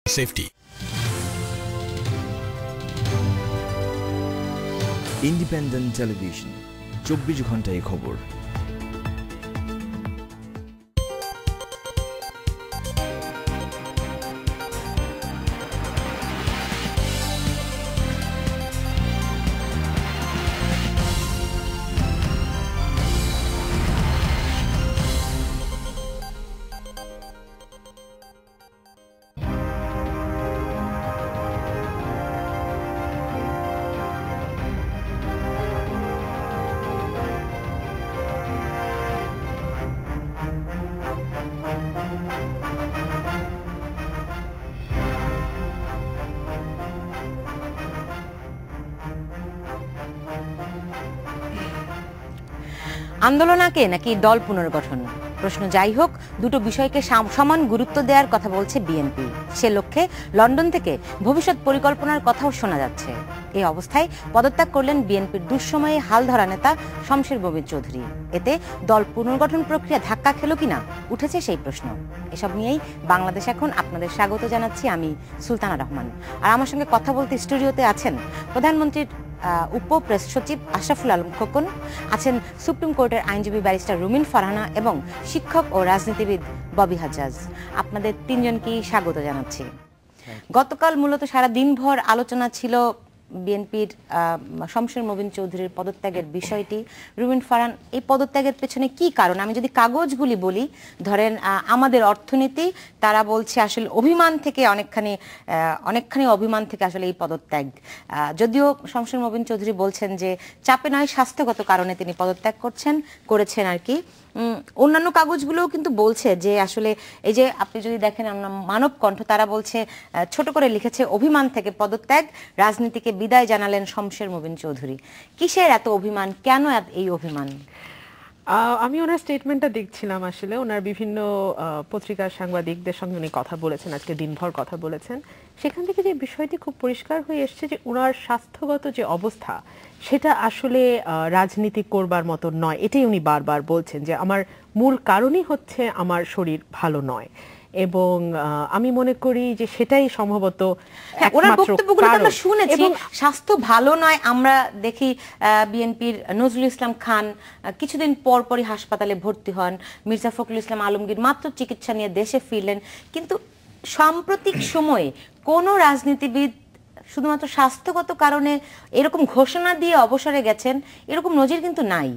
Safety. Independent television 24 ঘন্টায় খবর। আন্দোলনকে নাকি দল পুনর্গঠন, প্রশ্ন যাই হোক, দুটো বিষয়কে সমান গুরুত্ব দেওয়ার কথা বলছে বিএনপি। সে লক্ষ্যে লন্ডন থেকে ভবিষ্যৎ পরিকল্পনার কথাও শোনা যাচ্ছে। এই অবস্থায় পদত্যাগ করলেন বিএনপির দুঃসময়ে হাল ধরা নেতা শমশের মবিন চৌধুরী। এতে দল পুনর্গঠন প্রক্রিয়া ধাক্কা খেল কিনা উঠেছে সেই প্রশ্ন। এসব নিয়েই বাংলাদেশ এখন আপনাদের স্বাগত জানাচ্ছি আমি সুলতানা রহমান। আর আমার সঙ্গে কথা বলতে স্টুডিওতে আছেন প্রধানমন্ত্রীর উপ প্রেস সচিব আশরাফুল আলম খোকন, আছেন সুপ্রিম কোর্টের আইনজীবী ব্যারিস্টার রুমিন ফারহানা এবং শিক্ষক ও রাজনীতিবিদ ববি হাজ্জাজ। আপনাদের তিনজনকেই স্বাগত জানাচ্ছি। গতকাল মূলত সারা দিনভর আলোচনা ছিল বিএনপির শমশের মবিন চৌধুরীর পদত্যাগের বিষয়টি। রুমিন ফারহান, এই পদত্যাগের পেছনে কি কারণ? আমি যদি কাগজগুলি বলি, ধরেন আমাদের অর্থনীতি, তারা বলছে আসলে অভিমান থেকে অনেকখানি অভিমান থেকে আসলে এই পদত্যাগ। যদিও শমশের মবিন চৌধুরী বলছেন যে চাপে নয়, স্বাস্থ্যগত কারণে তিনি পদত্যাগ করেছেন আর কি। অন্যান্য কাগজগুলোও কিন্তু বলছে যে আসলে এই যে আপনি যদি দেখেন মানব কণ্ঠ, তারা বলছে ছোট করে লিখেছে অভিমান থেকে পদত্যাগ, রাজনীতিকে বিদায় জানালেন শমশের মবিন চৌধুরী। কিসের এত অভিমান, কেন এই অভিমান? আমি ওনার স্টেটমেন্টটা দেখছিলাম, আসলে ওনার বিভিন্ন পত্রিকার সাংবাদিকদের সঙ্গে উনি কথা বলেছেন, আজকে দিনভর কথা বলেছেন। সেখান থেকে যে বিষয়টি খুব পরিষ্কার হয়ে এসছে যে ওনার স্বাস্থ্যগত যে অবস্থা, সেটা আসলে রাজনীতি করবার মতো নয়। এটাই উনি বারবার বলছেন যে আমার মূল কারণই হচ্ছে আমার শরীর ভালো নয়, এবং আমি মনে করি যে সেটাই সম্ভবত একমাত্র কারণ। শুনেছি স্বাস্থ্য ভালো নয়, আমরা দেখি বিএনপির নজরুল ইসলাম খান কিছুদিন পরপরই হাসপাতালে ভর্তি হন, মির্জা ফখরুল ইসলাম আলমগীর মাত্র চিকিৎসা নিয়ে দেশে ফিরলেন। কিন্তু সাম্প্রতিক সময়ে কোন রাজনীতিবিদ শুধুমাত্র স্বাস্থ্যগত কারণে এরকম ঘোষণা দিয়ে অবসরে গেছেন, এরকম নজির কিন্তু নাই।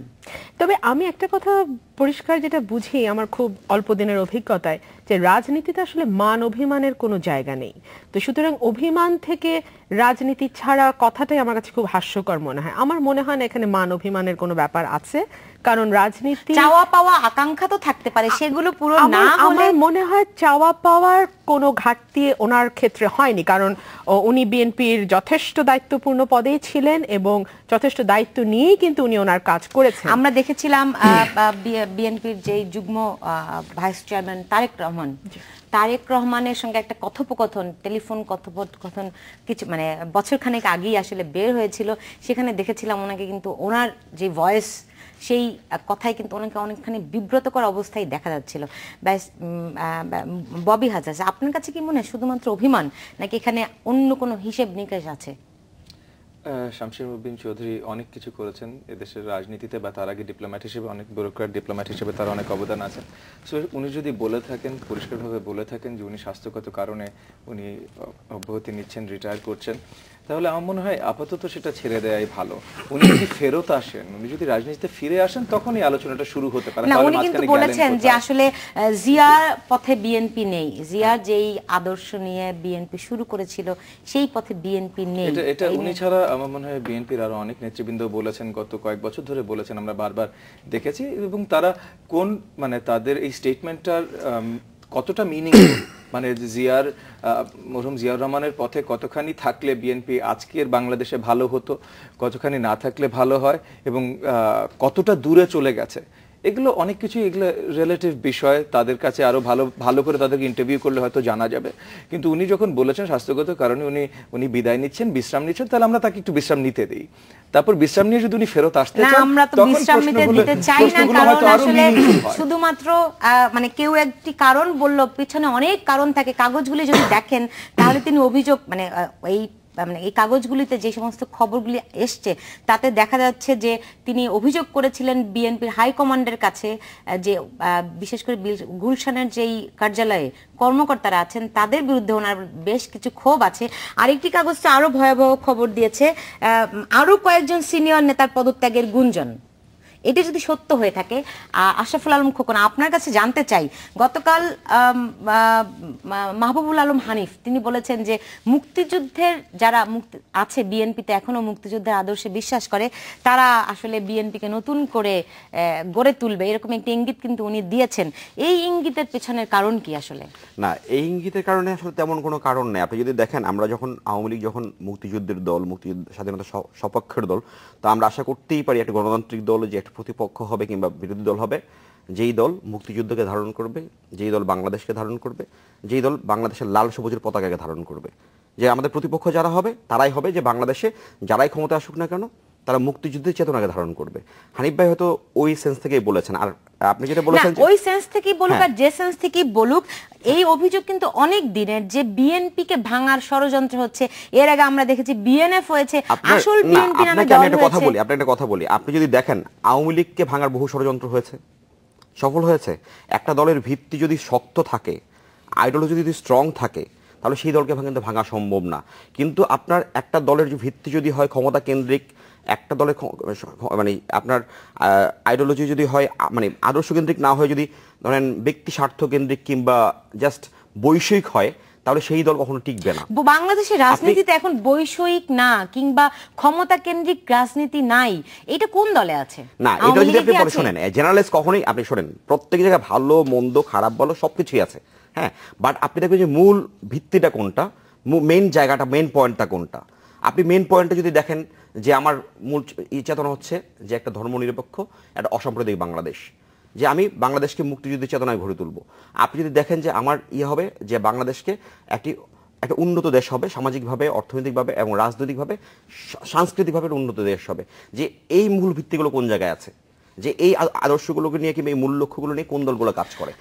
তবে আমি একটা কথা পরিষ্কার যেটা বুঝি আমার খুব অল্প দিনের অভিজ্ঞতায়, যে রাজনীতিতে আসলে মান অভিমানের কোনো জায়গা নেই। তো সুতরাং অভিমান থেকে রাজনীতি ছাড়া কথাটাই আমার কাছে খুব হাস্যকর মনে হয়। আমার মনে হয় না এখানে মান অভিমানের কোনো ব্যাপার আছে, কারণ রাজনীতি চাওয়া পাওয়া আকাঙ্ক্ষা তো থাকতে পারে, সেগুলো পুরো না হলে আমার মনে হয় চাওয়া পাওয়ার কোনো ঘাটতি ওনার ক্ষেত্রে হয়নি, কারণ উনি বিএনপির যথেষ্ট দায়িত্বপূর্ণ পদেই ছিলেন এবং যথেষ্ট দায়িত্ব নিয়েই কিন্তু উনি ওনার কাজ করেছেন। আমরা দেখেছিলাম বিএনপির যে যুগ্ম ভাইস চেয়ারম্যান তারেক রহমানের সঙ্গে একটা কথোপকথন, টেলিফোন কথোপকথন কিছু বছরখানেক আগেই আসলে বের হয়েছিল। সেখানে দেখেছিলাম ওনাকে কিন্তু ওনার যে ভয়েস, সেই কথাই কিন্তু ওনাকে অনেকখানি বিব্রতকর অবস্থায় দেখা যাচ্ছিল। ববি হাজ্জাজ, আপনার কাছে কি মনে হয় শুধুমাত্র অভিমান, নাকি এখানে অন্য কোনো হিসেব নিকেশ আছে? শমশের মবিন চৌধুরী অনেক কিছু করেছেন এদেশের রাজনীতিতে, বা তার আগে ডিপ্লোম্যাট হিসেবে, অনেক ব্যুরোক্র্যাট ডিপ্লোম্যাট হিসেবে তার অনেক অবদান আছে। সো উনি যদি বলে থাকেন, পরিষ্কারভাবে বলে থাকেন যে উনি স্বাস্থ্যগত কারণে উনি অব্যাহতি নিচ্ছেন, রিটায়ার করছেন, তাহলে আমার মনে হয় আপাতত সেটা ছেড়ে দেয়াই ভালো। উনি যদি ফেরত আসেন, উনি যদি রাজনীতিতে ফিরে আসেন, তখনই আলোচনাটা শুরু হতে পারে। উনি কিন্তু বলেছেন যে আসলে জিয়ার পথে বিএনপি নেই, জিয়ার যেই আদর্শ নিয়ে বিএনপি শুরু করেছিল সেই পথে বিএনপি নেই। এটা উনি ছাড়া আমার মনে হয় বিএনপির আরো অনেক নেতৃবৃন্দ বলেছেন, গত কয়েক বছর ধরে বলেছেন, আমরা বারবার দেখেছি। এবং তারা তাদের এই স্টেটমেন্টটার কতটা মিনিং, মরহুম জিয়াউর রহমানের পথে কতখানি থাকলে বিএনপি আজকের বাংলাদেশে ভালো হতো, কতখানি না থাকলে ভালো হয়, এবং কতটা দূরে চলে গেছে, এগুলো অনেক কিছু, এগুলো রিলেটিভ বিষয়, তাদের কাছে আরো ভালো করে তাদেরকে ইন্টারভিউ করলে হয়তো জানা যাবে। কিন্তু উনি যখন বলেছেন স্বাস্থ্যগত কারণে উনি বিদায় নিচ্ছেন, বিশ্রাম নিচ্ছেন, তাহলে আমরা তাকে একটু বিশ্রাম নিতে দিই। তারপর বিশ্রাম নিয়ে যদি উনি ফেরত আসতে চান, আমরা তো বিশ্রাম নিতে দিতে চাই না, কারণ আসলে শুধুমাত্র মানে কেউ একটি কারণ বলল, পিছনে অনেক কারণ থাকে। কাগজগুলি যদি দেখেন তাহলে তিনি অভিযোগ মানে এই কাগজগুলিতে যে সমস্ত খবরগুলি এসছে তাতে দেখা যাচ্ছে যে তিনি অভিযোগ করেছিলেন বিএনপির হাইকমান্ডের কাছে যে বিশেষ করে গুলশানের যেই কার্যালয়ে কর্মকর্তারা আছেন তাদের বিরুদ্ধে ওনার বেশ কিছু ক্ষোভ আছে। আরেকটি কাগজটা আরো ভয়াবহ খবর দিয়েছে, আরো কয়েকজন সিনিয়র নেতার পদত্যাগের গুঞ্জন। এটা যদি সত্য হয়ে থাকে, আশরাফুল আলম খোকন, আপনার কাছে জানতে চাই, গতকাল মাহবুবুল আলম হানিফ তিনি বলেছেন যে মুক্তিযুদ্ধের যারা আছে বিএনপিতে এখনো মুক্তিযুদ্ধের আদর্শে বিশ্বাস করে, তারা আসলে বিএনপিকে নতুন করে গড়ে তুলবে, এরকম একটি ইঙ্গিত কিন্তু উনি দিয়েছেন। এই ইঙ্গিতের পেছনের কারণ কি আসলে? না, এই ইঙ্গিতের কারণে আসলে তেমন কোনো কারণ নেই। আপনি যদি দেখেন, আমরা যখন আওয়ামী লীগ যখন মুক্তিযুদ্ধের দল, মুক্তিযুদ্ধ স্বাধীনতা সপক্ষের দল, তো আমরা আশা করতেই পারি একটা গণতান্ত্রিক দল যে একটা প্রতিপক্ষ হবে কিংবা বিরোধী দল হবে, যেই দল মুক্তিযুদ্ধকে ধারণ করবে, যেই দল বাংলাদেশকে ধারণ করবে, যেই দল বাংলাদেশের লাল সবুজের পতাকাকে ধারণ করবে। যে আমাদের প্রতিপক্ষ যারা হবে তারাই হবে যে বাংলাদেশে যারাই ক্ষমতা আসুক না কেন তারা মুক্তিযুদ্ধের চেতনাকে ধারণ করবে। হানিফ ভাই হয়তো ওই সেন্স থেকেই বলেছেন। আর আপনি যেটা বলেছেন ওই সেন্স থেকেই বলুক আর যে সেন্স থেকেই বলুক, এই অভিযোগ কিন্তু অনেক দিনের যে বিএনপি কে ভাঙার ষড়যন্ত্র হচ্ছে। এর আগে আমরা দেখেছি বিএনএফ হয়েছে, আসল বিএনপি নামে দল হয়েছে। আপনাকে একটা কথা বলি, আপনি যদি দেখেন আওয়ামী লীগকে ভাঙার বহু ষড়যন্ত্র হয়েছে, সফল হয়েছে। একটা দলের ভিত্তি যদি শক্ত থাকে, আইডিওলজি যদি স্ট্রং থাকে, তাহলে সেই দলকে ভাঙা সম্ভব না। কিন্তু আপনার একটা দলের ভিত্তি যদি হয় ক্ষমতা কেন্দ্রিক, একটা দলের মানে আপনার আইডিওলজি যদি হয় মানে আদর্শ কেন্দ্রিক না হয়, যদি ধরেন ব্যক্তি স্বার্থ কেন্দ্রিক কিংবা জাস্ট বৈষয়িক হয়, তাহলে সেই দল কখনো টিকবে না। বাংলাদেশের রাজনীতিতে এখন বৈষয়িক না কিংবা ক্ষমতা কেন্দ্রিক রাজনীতি নাই, এটা কোন দলে আছে? না, এটা যদি আপনি পরে শোনেন, জেনারেলাইজ কখনোই আপনি শোনেন, প্রত্যেক জায়গায় ভালো মন্দ খারাপ বলো সবকিছুই আছে, হ্যাঁ, বাট আপনি দেখবেন যে মূল ভিত্তিটা কোনটা, মেইন জায়গাটা, মেইন পয়েন্টটা কোনটা। আপনি মেইন পয়েন্টটা যদি দেখেন যে আমার মূল চেতনা হচ্ছে যে একটা ধর্মনিরপেক্ষ, একটা অসাম্প্রদায়িক বাংলাদেশ, যে আমি বাংলাদেশকে মুক্তিযুদ্ধের চেতনায় গড়ে তুলব। আপনি যদি দেখেন যে আমার হবে যে বাংলাদেশকে একটা উন্নত দেশ হবে, সামাজিকভাবে, অর্থনৈতিকভাবে এবং রাজনৈতিকভাবে, সাংস্কৃতিকভাবে উন্নত দেশ হবে, যে এই মূল ভিত্তিগুলো কোন জায়গায় আছে, যে এই আদর্শগুলোকে নিয়ে কিংবা এই মূল লক্ষ্যগুলো নিয়ে কোন দলগুলো কাজ করে।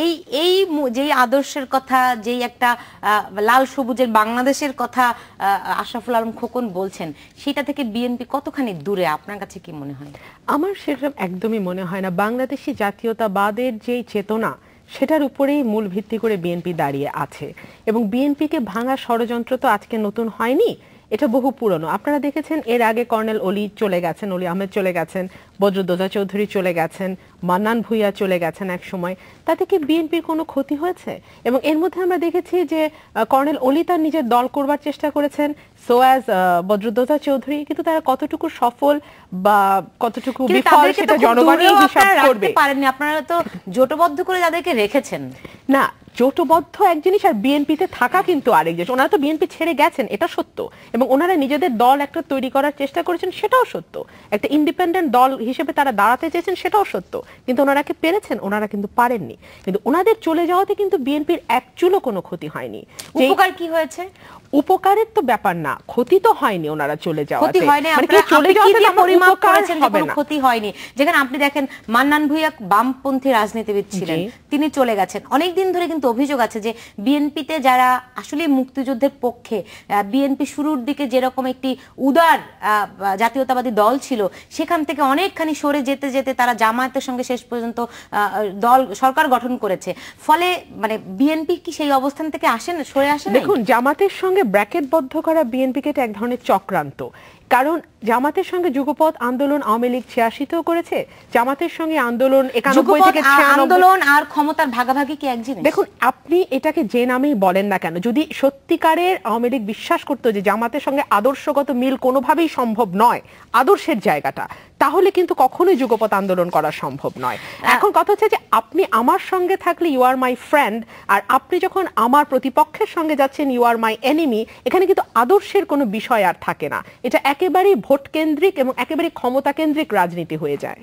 এই যেই আদর্শের কথা, যেই একটা লাল সবুজের বাংলাদেশের কথা আশরাফুল আলম খোকন বলছেন, সেটা থেকে বিএনপি কতখানি দূরে আপনার কাছে কি মনে হয়? আমার সেরকম একদমই মনে হয় না। বাংলাদেশি জাতীয়তাবাদের যেই চেতনা, সেটার উপরেই মূল ভিত্তি করে বিএনপি দাঁড়িয়ে আছে। এবং বিএনপিকে ভাঙার ষড়যন্ত্র তো আজকে নতুন হয়নি, এটা বহু পুরনো। আপনারা দেখেছেন এর আগে কর্নেল অলি চলে গেছেন, অলি আহমেদ চলে গেছেন, বদরুদ্দোজা চৌধুরী চলে গেছেন, মান্নান ভুঁইয়া চলে গেছেন এক সময়। তাতে কি বিএনপির কোনো ক্ষতি হয়েছে? এবং এর মধ্যে আমরা দেখেছি যে কর্নেল অলি তার নিজের দল করবার চেষ্টা করেছেন, সো অ্যাজ বদরুদ্দোজা চৌধুরী, কিন্তু তারা কতটুকু সফল বা কতটুকু বিফল সেটা জনগণই হিসাব করবে। আপনারা তো জোটবদ্ধ করে যাদেরকে রেখেছেন। না, জোটবদ্ধ এক জিনিস আর বিএনপিতে থাকা কিন্তু আরেক জিনিস। ওনারা তো বিএনপি ছেড়ে গেছেন, এটা সত্য, এবং ওনারা নিজেদের দল একটা তৈরি করার চেষ্টা করেছেন, সেটাও সত্য। একটা ইন্ডিপেন্ডেন্ট দল হিসেবে তারা দাঁড়াতে চেয়েছেন, সেটাও সত্য। কিন্তু ওনারা কি পেরেছেন? ওনারা কিন্তু পারেননি। কিন্তু ওনাদের চলে যাওয়াতে কিন্তু বিএনপির এক চুলও কোনো ক্ষতি হয়নি। উপকার কি হয়েছে? উপকারের তো ব্যাপার না, ক্ষতি তো হয়নি ওনারা চলে যাওয়াতে। ক্ষতি হয়নি, ক্ষতি হয়নি। যেখানে আপনি দেখেন মান্নান ভুঁইয়া বামপন্থী রাজনীতিবিদ ছিলেন, তিনি চলে গেছেন। অনেকদিন ধরে কিন্তু অভিযোগ আছে যে বিএনপিতে যারা আসলে মুক্তিযুদ্ধের পক্ষে, বিএনপি শুরুর দিকে যেরকম একটি উদার জাতীয়তাবাদী দল ছিল, সেখান থেকে অনেকখানি সরে যেতে যেতে তারা জামায়াতের সঙ্গে শেষ পর্যন্ত দল সরকার গঠন করেছে। ফলে মানে বিএনপি কি সেই অবস্থান থেকে সরে আসে? দেখুন, জামাতের সঙ্গে ব্র্যাকেটবদ্ধ করা বিএনপিকে এটা এক ধরনের চক্রান্ত। কারণ জামাতের সঙ্গে যুগপৎ আন্দোলন আওয়ামী লীগ ৮৬তেও করেছে, জামাতের সঙ্গে আন্দোলন ৯১ থেকে ৯৬। আন্দোলন আর ক্ষমতার ভাগাভাগি কি এক জিনিস? দেখুন, আপনি এটাকে যে নামেই বলেন না কেন, যদি সত্যিকারের আওয়ামী লীগ বিশ্বাস করতো যে জামাতের সঙ্গে আদর্শগত মিল কোনোভাবেই সম্ভব নয়, আদর্শের জায়গাটা, তাহলে কিন্তু কখনোই যুগপৎ আন্দোলন করা সম্ভব নয়। এখন কথা হচ্ছে যে আপনি আমার সঙ্গে থাকলে ইউ আর মাই ফ্রেন্ড, আর আপনি যখন আমার প্রতিপক্ষের সঙ্গে যাচ্ছেন ইউ আর মাই এনিমি। এখানে কিন্তু আদর্শের কোনো বিষয় আর থাকে না, এটা একেবারেই ভোট কেন্দ্রিক এবং একেবারে ক্ষমতা কেন্দ্রিক রাজনীতি হয়ে যায়।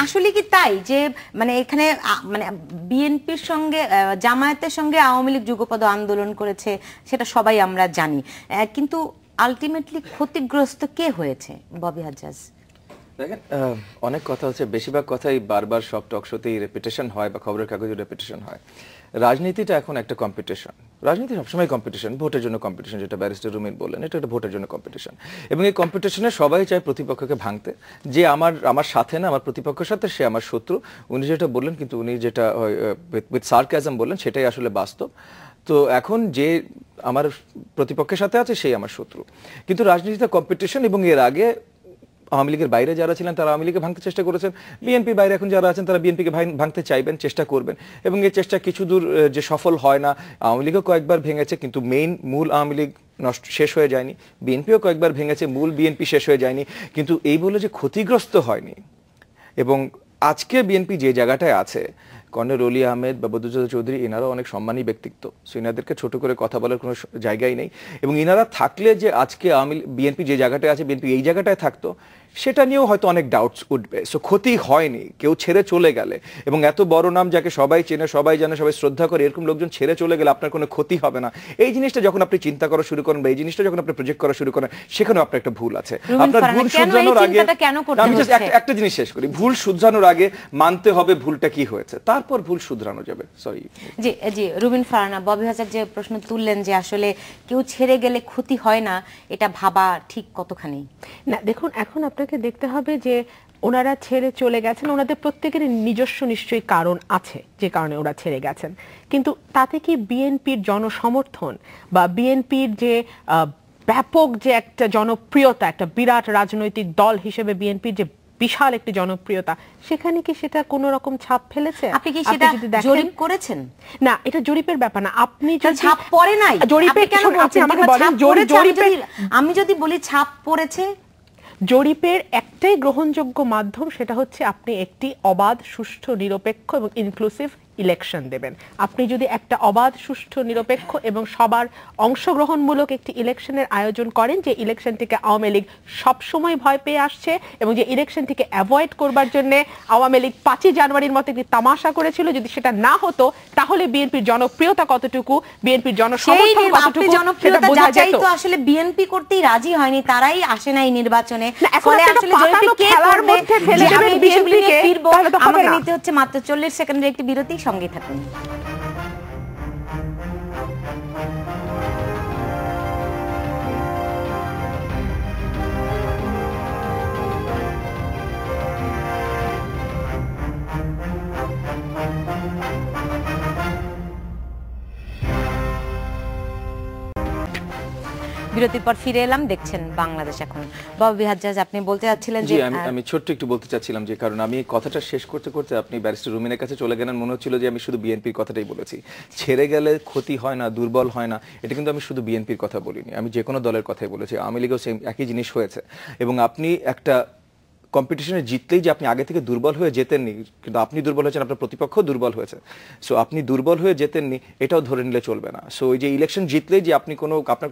আসলে কি তাই যে মানে এখানে মানে বিএনপির সঙ্গে জামায়াতের সঙ্গে আওয়ামী লীগ যুগপৎ আন্দোলন করেছে, সেটা সবাই আমরা জানি, কিন্তু আলটিমেটলি ক্ষতিগ্রস্ত কে হয়েছে? ববি হাজ্জাজ। দেখেন, অনেক কথা হচ্ছে, বেশিরভাগ কথাই বারবার সব টক শোতেই রেপিটেশন হয় বা খবরের কাগজে রেপিটেশন হয়। রাজনীতিটা এখন একটা কম্পিটিশন, রাজনীতি সবসময় কম্পিটিশন, ভোটের জন্য কম্পিটিশন, যেটা ব্যারিস্টার রুমিন বললেন, এটা একটা ভোটের জন্য কম্পিটিশন। এবং এই কম্পিটিশনে সবাই চায় প্রতিপক্ষকে ভাঙতে, যে আমার সাথে না, আমার প্রতিপক্ষের সাথে সে আমার শত্রু। উনি যেটা বললেন, কিন্তু উনি যেটা উইথ সার্কাজম বললেন, সেটাই আসলে বাস্তব। তো এখন যে আমার প্রতিপক্ষের সাথে আছে সেই আমার শত্রু। কিন্তু রাজনীতিতে কম্পিটিশন, এবং এর আগে আওয়ামী লীগের বাইরে যারা ছিলেন তারা আওয়ামী লীগকে ভাঙতে চেষ্টা করেছেন, বিএনপির বাইরে এখন যারা আছেন তারা বিএনপিকে ভাঙতে চাইবেন, চেষ্টা করবেন। এবং এই চেষ্টা কিছু দূর যে সফল হয় না, আওয়ামী লীগও কয়েকবার ভেঙেছে, কিন্তু মূল আওয়ামী লীগ শেষ হয়ে যায়নি। বিএনপিও কয়েকবার ভেঙেছে, মূল বিএনপি শেষ হয়ে যায়নি। কিন্তু এই বলে যে ক্ষতিগ্রস্ত হয়নি। এবং আজকে বিএনপি যে জায়গাটায় আছে, কর্নেল অলি আহমেদ বা বদরুজ্জামান চৌধুরী, এনারা অনেক সম্মানী ব্যক্তিত্ব, সো এনাদেরকে ছোট করে কথা বলার কোনো জায়গাই নেই। এবং এনারা থাকলে যে আজকে বিএনপি যে জায়গাটায় আছে, বিএনপি এই জায়গাটায় থাকতো, সেটা নিয়েও হয়তো অনেক ডাউটস উঠবে। সো ক্ষতি হয়নি, কেউ ছেড়ে চলে গেলে, এবং এত বড় নাম যাকে সবাই চেনে, সবাই জানে, সবাই শ্রদ্ধা করে, এরকম লোকজন ছেড়ে চলে গেলে আপনার কোনো ক্ষতি হবে না। এই জিনিসটা যখন আপনি চিন্তা করা শুরু করেন, বা এই জিনিসটা যখন আপনি প্রজেক্ট করা শুরু করেন, সেখানেও আপনার একটা ভুল আছে। আপনার ভুল শুধরানোর আগে, আমি জাস্ট একটা জিনিস শেষ করি, ভুল শুধরানোর আগে মানতে হবে ভুলটা কি হয়েছে, তারপর ভুল শুধরানো যাবে। সরি। জি জি, রুবিন ফারহানা, ববি হাজার যে প্রশ্ন তুললেন যে আসলে কেউ ছেড়ে গেলে ক্ষতি হয় না, এটা ভাবা ঠিক কতখানি? না দেখুন, এখন আপনাকে দেখতে হবে যে ওনারা ছেড়ে চলে গেছেন, ওনাদের প্রত্যেকেরই নিজস্ব নিশ্চয়ই কারণ আছে যে কারণে ওরা ছেড়ে গেছেন। কিন্তু তাতে কি বিএনপির জনসমর্থন বা বিএনপির যে ব্যাপক যে একটা জনপ্রিয়তা, একটা বিরাট রাজনৈতিক দল হিসেবে বিএনপির যে বিশাল একটি জনপ্রিয়তা, সেখানে কি সেটা কোনো রকম ছাপ ফেলেছে? আপনি কি সেটা জরিপ করেছেন? না, এটা জরিপের ব্যাপার না। আপনি যদি ছাপ পড়ে নাই, জরিপে কেন বলছেন? আমাকে বলেন, আমি যদি বলি ছাপ পড়েছে, জরিপের একটাই গ্রহণযোগ্য মাধ্যম, সেটা হচ্ছে আপনি একটি অবাধ, সুষ্ঠু, নিরপেক্ষ এবং ইনক্লুসিভ ইলেকশন দেবেন। আপনি যদি একটা অবাধ, সুষ্ঠু, নিরপেক্ষ এবং সবার অংশগ্রহণমূলক একটি ইলেকশনের আয়োজন করেন, যে ইলেকশনটিকে আওয়ামী লীগ সবসময় ভয় পেয়ে আসছে, এবং যে ইলেকশনটিকে অ্যাভয়েড করবার জন্য আওয়ামী লীগ 5ই জানুয়ারির মতো একটি তামাশা করেছিল, যদি সেটা না হতো তাহলে বিএনপির জনপ্রিয়তা কতটুকু, বিএনপির জনসমর্থন কতটুকু সেটা বোঝা যেত। তো আসলে বিএনপি করতেই রাজি হয়নি, তারাই আসে নাই নির্বাচনে। ফলে আসলে জরিপে কে করবে, ফেলে দেবেন বিএনপিকে, তাহলে তো হবে না। নিতে হচ্ছে মাত্র 40 সেকেন্ডের একটি বিরতি, সঙ্গে থাকুন। বিরতির পর ফিরে এলাম, দেখছেন বাংলাদেশ এখন। ববি হাজ্জাজ, আপনি বলতে যাচ্ছিলেন যে আমি ছোট্ট একটু বলতে চাচ্ছিলাম, যে কারণ আমি কথাটা শেষ করতে করতে আপনি ব্যারিস্টার রুমিনের কাছে চলে গেলেন, মনে হচ্ছিল যে আমি শুধু বিএনপির কথাটাই বলেছি। ছেড়ে গেলে ক্ষতি হয় না, দুর্বল হয় না, এটা কিন্তু আমি শুধু বিএনপির কথা বলিনি, আমি যে কোনো দলের কথাই বলেছি। আওয়ামী লীগেও সেম একই জিনিস হয়েছে। এবং আপনি একটা কম্পিটিশনে জিতলেই যে আপনি আগে থেকে দুর্বল হয়ে যেতেননি, কিন্তু আপনি দুর্বল হয়েছেন, আপনার প্রতিপক্ষ দুর্বল হয়েছে। সো আপনি দুর্বল হয়ে যেতেননি, এটাও ধরে নিলে চলবে না। সো ওই যে ইলেকশন জিতলেই যে আপনার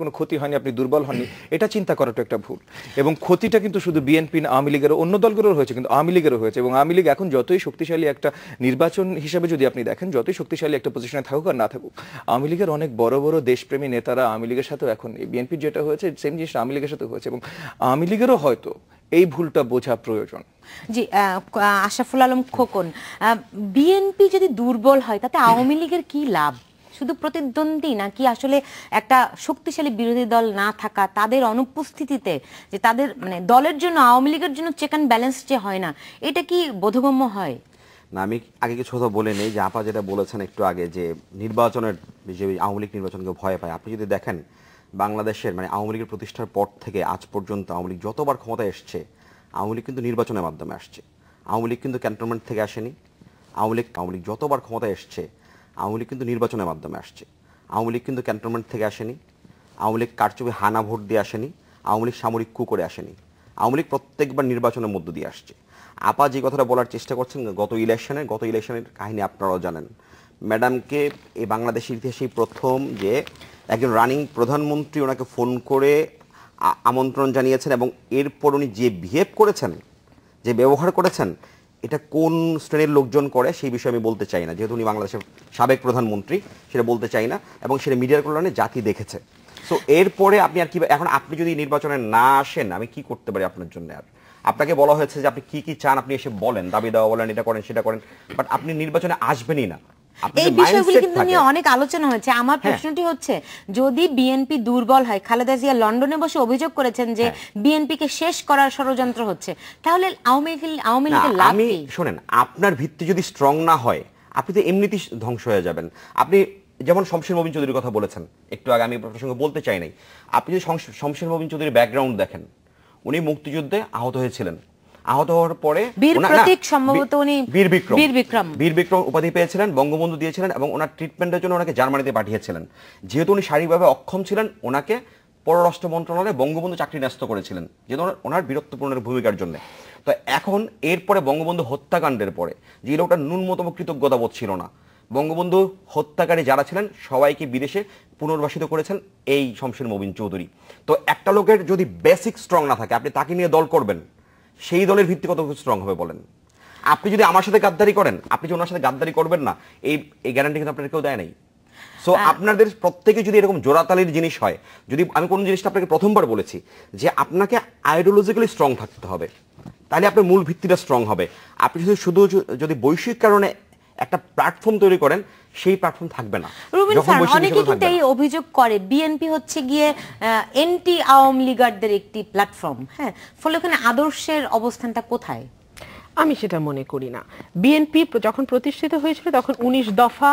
কোনো ক্ষতি হয়নি, আপনি দুর্বল হননি, এটা চিন্তা করাটা একটা ভুল। এবং ক্ষতিটা কিন্তু শুধু বিএনপি না, আওয়ামী লীগেরও, অন্য দলগুলোরও হয়েছে, কিন্তু আওয়ামী লীগেরও হয়েছে। এবং আওয়ামী লীগ এখন যতই শক্তিশালী একটা নির্বাচন হিসেবে যদি আপনি দেখেন, যতই শক্তিশালী একটা পজিশনে থাকুক আর না থাকুক, আওয়ামী লীগের অনেক বড় বড় দেশপ্রেমী নেতারা আওয়ামী লীগের সাথেও এখন নেই। বিএনপির যেটা হয়েছে সেম জিনিসটা আওয়ামী লীগের সাথে হয়েছে, এবং আওয়ামী লীগেরও হয়তো এই ভুলটা বোঝা প্রয়োজন। জি, আশরাফুল আলম খোকন, বিএনপি যদি দুর্বল হয় তাতে আওয়ামী লীগের কি লাভ? শুধু প্রতিদ্বন্দ্বী নাকি আসলে একটা শক্তিশালী বিরোধী দল না থাকা, তাদের অনুপস্থিতিতে যে তাদের মানে দলের জন্য, আওয়ামী লীগের জন্য চেক অ্যান্ড ব্যালেন্স যে হয় না, এটা কি বোধগম্য হয়? না, আমি আগে কিছু কথা বলে নেই, যে আপা যেটা বলেছেন একটু আগে, যে নির্বাচনের যে আওয়ামী লীগ নির্বাচনকে ভয় পায়। আপনি যদি দেখেন বাংলাদেশের মানে আওয়ামী লীগের প্রতিষ্ঠার পর থেকে আজ পর্যন্ত আওয়ামী লীগ যতবার ক্ষমতায় এসছে, আওয়ামী লীগ কিন্তু নির্বাচনের মাধ্যমে আসছে। আওয়ামী লীগ কিন্তু ক্যান্টনমেন্ট থেকে আসেনি। আওয়ামী লীগ যতবার ক্ষমতায় এসছে, আওয়ামী লীগ কিন্তু নির্বাচনের মাধ্যমে আসছে। আওয়ামী লীগ কিন্তু ক্যান্টনমেন্ট থেকে আসেনি। আওয়ামী লীগ কারচুপি হানা ভোট দিয়ে আসেনি। আওয়ামী লীগ সামরিক কু করে আসেনি। আওয়ামী লীগ প্রত্যেকবার নির্বাচনের মধ্য দিয়ে আসছে। আপা যে কথাটা বলার চেষ্টা করছেন, গত ইলেকশনের কাহিনী আপনারাও জানেন। ম্যাডামকে এই বাংলাদেশের ইতিহাসেই প্রথম যে একজন রানিং প্রধানমন্ত্রী ওনাকে ফোন করে আমন্ত্রণ জানিয়েছেন, এবং এরপর উনি যে বিহেভ করেছেন, যে ব্যবহার করেছেন, এটা কোন শ্রেণীর লোকজন করে সেই বিষয়ে আমি বলতে চাই না, যেহেতু উনি বাংলাদেশের সাবেক প্রধানমন্ত্রী, সেটা বলতে চাই না, এবং সেটা মিডিয়ার কল্যাণে জাতি দেখেছে। সো এরপরে আপনি আর কি, এখন আপনি যদি নির্বাচনে না আসেন আমি কি করতে পারি আপনার জন্য? আর আপনাকে বলা হয়েছে যে আপনি কি কি চান, আপনি এসে বলেন, দাবি দেওয়া বলেন, এটা করেন সেটা করেন, বাট আপনি নির্বাচনে আসবেনই না। এই বিষয়গুলি কিন্তু নিয়ে অনেক আলোচনা হয়েছে। আমার প্রশ্নটি হচ্ছে, যদি বিএনপি দুর্বল হয়, খালেদা জিয়া লন্ডনে বসে অভিযোগ করেছেন যে বিএনপিকে শেষ করার ষড়যন্ত্র হচ্ছে, তাহলে আওয়ামী লীগের লাভ আমি কি? শোনেন, আপনার ভিত্তি যদি স্ট্রং না হয় আপনি তো এমনিতেই ধ্বংস হয়ে যাবেন। আপনি যেমন শমশের মবিন চৌধুরীর কথা বলেছেন একটু আগে, আমি প্রসঙ্গে বলতে চাই নাই, আপনি যদি শমশের মবিন চৌধুরীর ব্যাকগ্রাউন্ড দেখেন, উনি মুক্তিযুদ্ধে আহত হয়েছিলেন, আহত হওয়ার পরে বীর প্রতীক সম্ভবত উনি বীর বিক্রম উপাধি পেয়েছিলেন, বঙ্গবন্ধু দিয়েছিলেন, এবং ওনার ট্রিটমেন্টের জন্য ওনাকে জার্মানিতে পাঠিয়েছিলেন। যেহেতু উনি শারীরিকভাবে অক্ষম ছিলেন, ওনাকে পররাষ্ট্র মন্ত্রণালয়ে বঙ্গবন্ধু চাকরি ন্যস্ত করেছিলেন, যেহেতু ওনার বীরত্বপূর্ণ ভূমিকার জন্য। তো এখন এরপরে বঙ্গবন্ধু হত্যাকাণ্ডের পরে যে লোকটা ন্যূনতম কৃতজ্ঞতা বোধ ছিল না, বঙ্গবন্ধু হত্যাকারী যারা ছিলেন সবাইকে বিদেশে পুনর্বাসিত করেছেন এই শমশের মবিন চৌধুরী। তো একটা লোকের যদি বেসিক স্ট্রং না থাকে, আপনি তাকে নিয়ে দল করবেন, সেই দলের ভিত্তি কত স্ট্রং হবে বলেন? আপনি যদি আমার সাথে গাদ্দারি করেন, আপনি যে ওনার সাথে গাদ্দারি করবেন না, এই গ্যারান্টি কিন্তু আপনার কেউ দেয় নাই। সো আপনাদের প্রত্যেকে যদি এরকম জোড়াতালির জিনিস হয়, যদি আমি কোন জিনিসটা আপনাকে প্রথমবার বলেছি যে আপনাকে আইডিওলজিক্যালি স্ট্রং থাকতে হবে, তাহলে আপনার মূল ভিত্তিটা স্ট্রং হবে। আপনি শুধু যদি বৈশ্বিক কারণে একটা প্ল্যাটফর্ম তৈরি করেন, সেই প্ল্যাটফর্ম থাকবে না। অনেকে কিন্তু এই অভিযোগ করে বিএনপি হচ্ছে গিয়ে এন্টি আওয়ামী লীগারদের একটি প্ল্যাটফর্ম, হ্যাঁ, ফলে ওখানে আদর্শের অবস্থানটা কোথায়? আমি সেটা মনে করি না। বিএনপি যখন প্রতিষ্ঠিত হয়েছিল তখন 19 দফা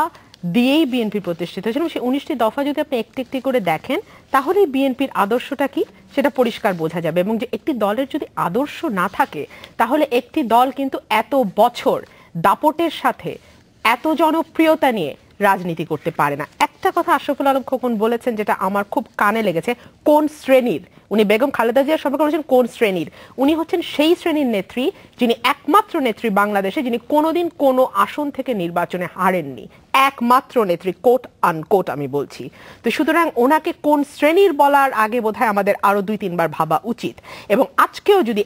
দিয়েই বিএনপি প্রতিষ্ঠিত হয়েছিল। সেই 19টি দফা যদি আপনি একটি একটি করে দেখেন, তাহলে বিএনপির আদর্শটা কি সেটা পরিষ্কার বোঝা যাবে। এবং যে একটি দলের যদি আদর্শ না থাকে, তাহলে একটি দল কিন্তু এত বছর দাপটের সাথে এত জনপ্রিয়তা নিয়ে রাজনীতি করতে পারে না। একটা কথা আশরাফুল আলম খোকন বলেছেন যেটা আমার খুব কানে লেগেছে, কোন শ্রেণীর, উনি বেগম খালেদা জিয়ার সম্পর্কে বলেছেন কোন শ্রেণীর। উনি হচ্ছেন সেই শ্রেণীর নেত্রী যিনি একমাত্র নেত্রী বাংলাদেশে যিনি কোনোদিন কোনো আসন থেকে নির্বাচনে হারেননি, একমাত্র নেত্রী, কোট আনকোট আমি বলছি। তো সুতরাং ওনাকে কোন শ্রেণীর বলার আগে বোধহয় আমাদের আরো 2-3 বার ভাবা উচিত। এবং আজকেও যদি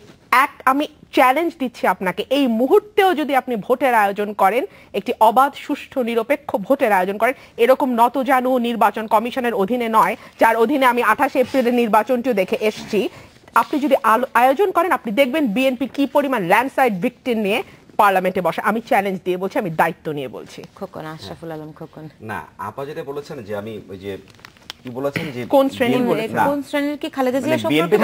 আমি চ্যালেঞ্জ দিচ্ছি আপনাকে, এই মুহূর্তেও যদি আপনি ভোটের আয়োজন করেন, একটি অবাধ সুষ্ঠু নিরপেক্ষ ভোটের আয়োজন করেন, এরকম নতজানু নির্বাচন কমিশনের অধীনে নয়, যার অধীনে আমি 28 এপ্রিলের নির্বাচনটিও দেখে এসছি, আপনি যদি আয়োজন করেন, আপনি দেখবেন বিএনপি কি পরিমাণ ল্যান্ডস্লাইড ভিক্টিম নিয়ে পার্লামেন্টে বসে। আমি চ্যালেঞ্জ দিয়ে বলছি, আমি দায়িত্ব নিয়ে বলছি। খোকন, আশরাফুল আলম খোকন, না আপা যেটা বলেছেন যে আমি ওই যে কি বলেছেন যে কোন শ্রেণীর কি খালেদা জিয়া সম্পর্কে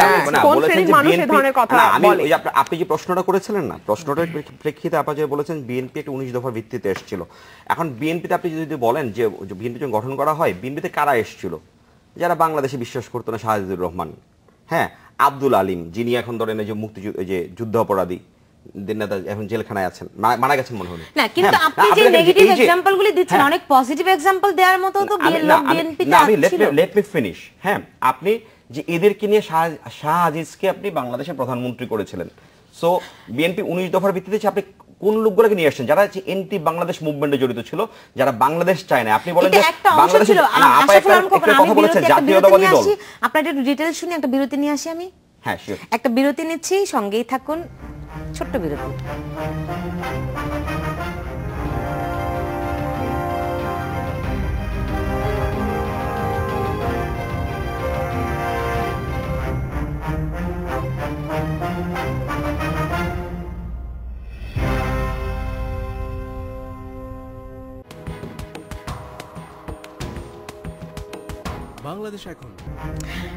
কোন শ্রেণীর মানুষ এই ধরনের কথা বলে? আপনি যে প্রশ্নটা করেছিলেন না, প্রশ্নটার প্রেক্ষিতে আপা যে বলেছেন বিএনপি একটা 19 দফার ভিত্তিতে এসেছিল। এখন বিএনপিতে আপনি যদি বলেন যে বিএনপি যখন গঠন করা হয়, বিএনপিতে কারা এসেছিল? যারা বাংলাদেশে বিশ্বাস করতো না, শাহজিদুর রহমান, হ্যাঁ, আব্দুল আলিম, যিনি এখন ধরেন যে যে যুদ্ধ অপরাধী নেতা, এখন জেলখানায় আছেন, মারা গেছেন মনে হয় না। কিন্তু আপনি যে নেগেটিভ এক্সাম্পলগুলি দিচ্ছেন, অনেক পজিটিভ এক্সাম্পল দেওয়ার মতো তো বিএনপিতে ছিল। Let me finish. হ্যাঁ, আপনি যে এদেরকে নিয়ে শাহ আজিজকে আপনি বাংলাদেশের প্রধানমন্ত্রী করেছিলেন। সো বিএনপি 19 দফার ভিত্তিতে আপনি কোন লোকগুলোকে নিয়ে আসছেন যারা এন্টি বাংলাদেশ মুভমেন্টে জড়িত ছিল, যারা বাংলাদেশ চায় না? আপনি বলেন যে বাংলাদেশ কথা বলেছেন জাতীয়তাবাদী দল। আপনারা একটু ডিটেইলস শুনে একটা বিরতি নিয়ে আসি আমি। হ্যাঁ, শিওর। একটা বিরতি নিচ্ছি, সঙ্গেই থাকুন, ছোট্ট বিরতি। বাংলাদেশ এখন।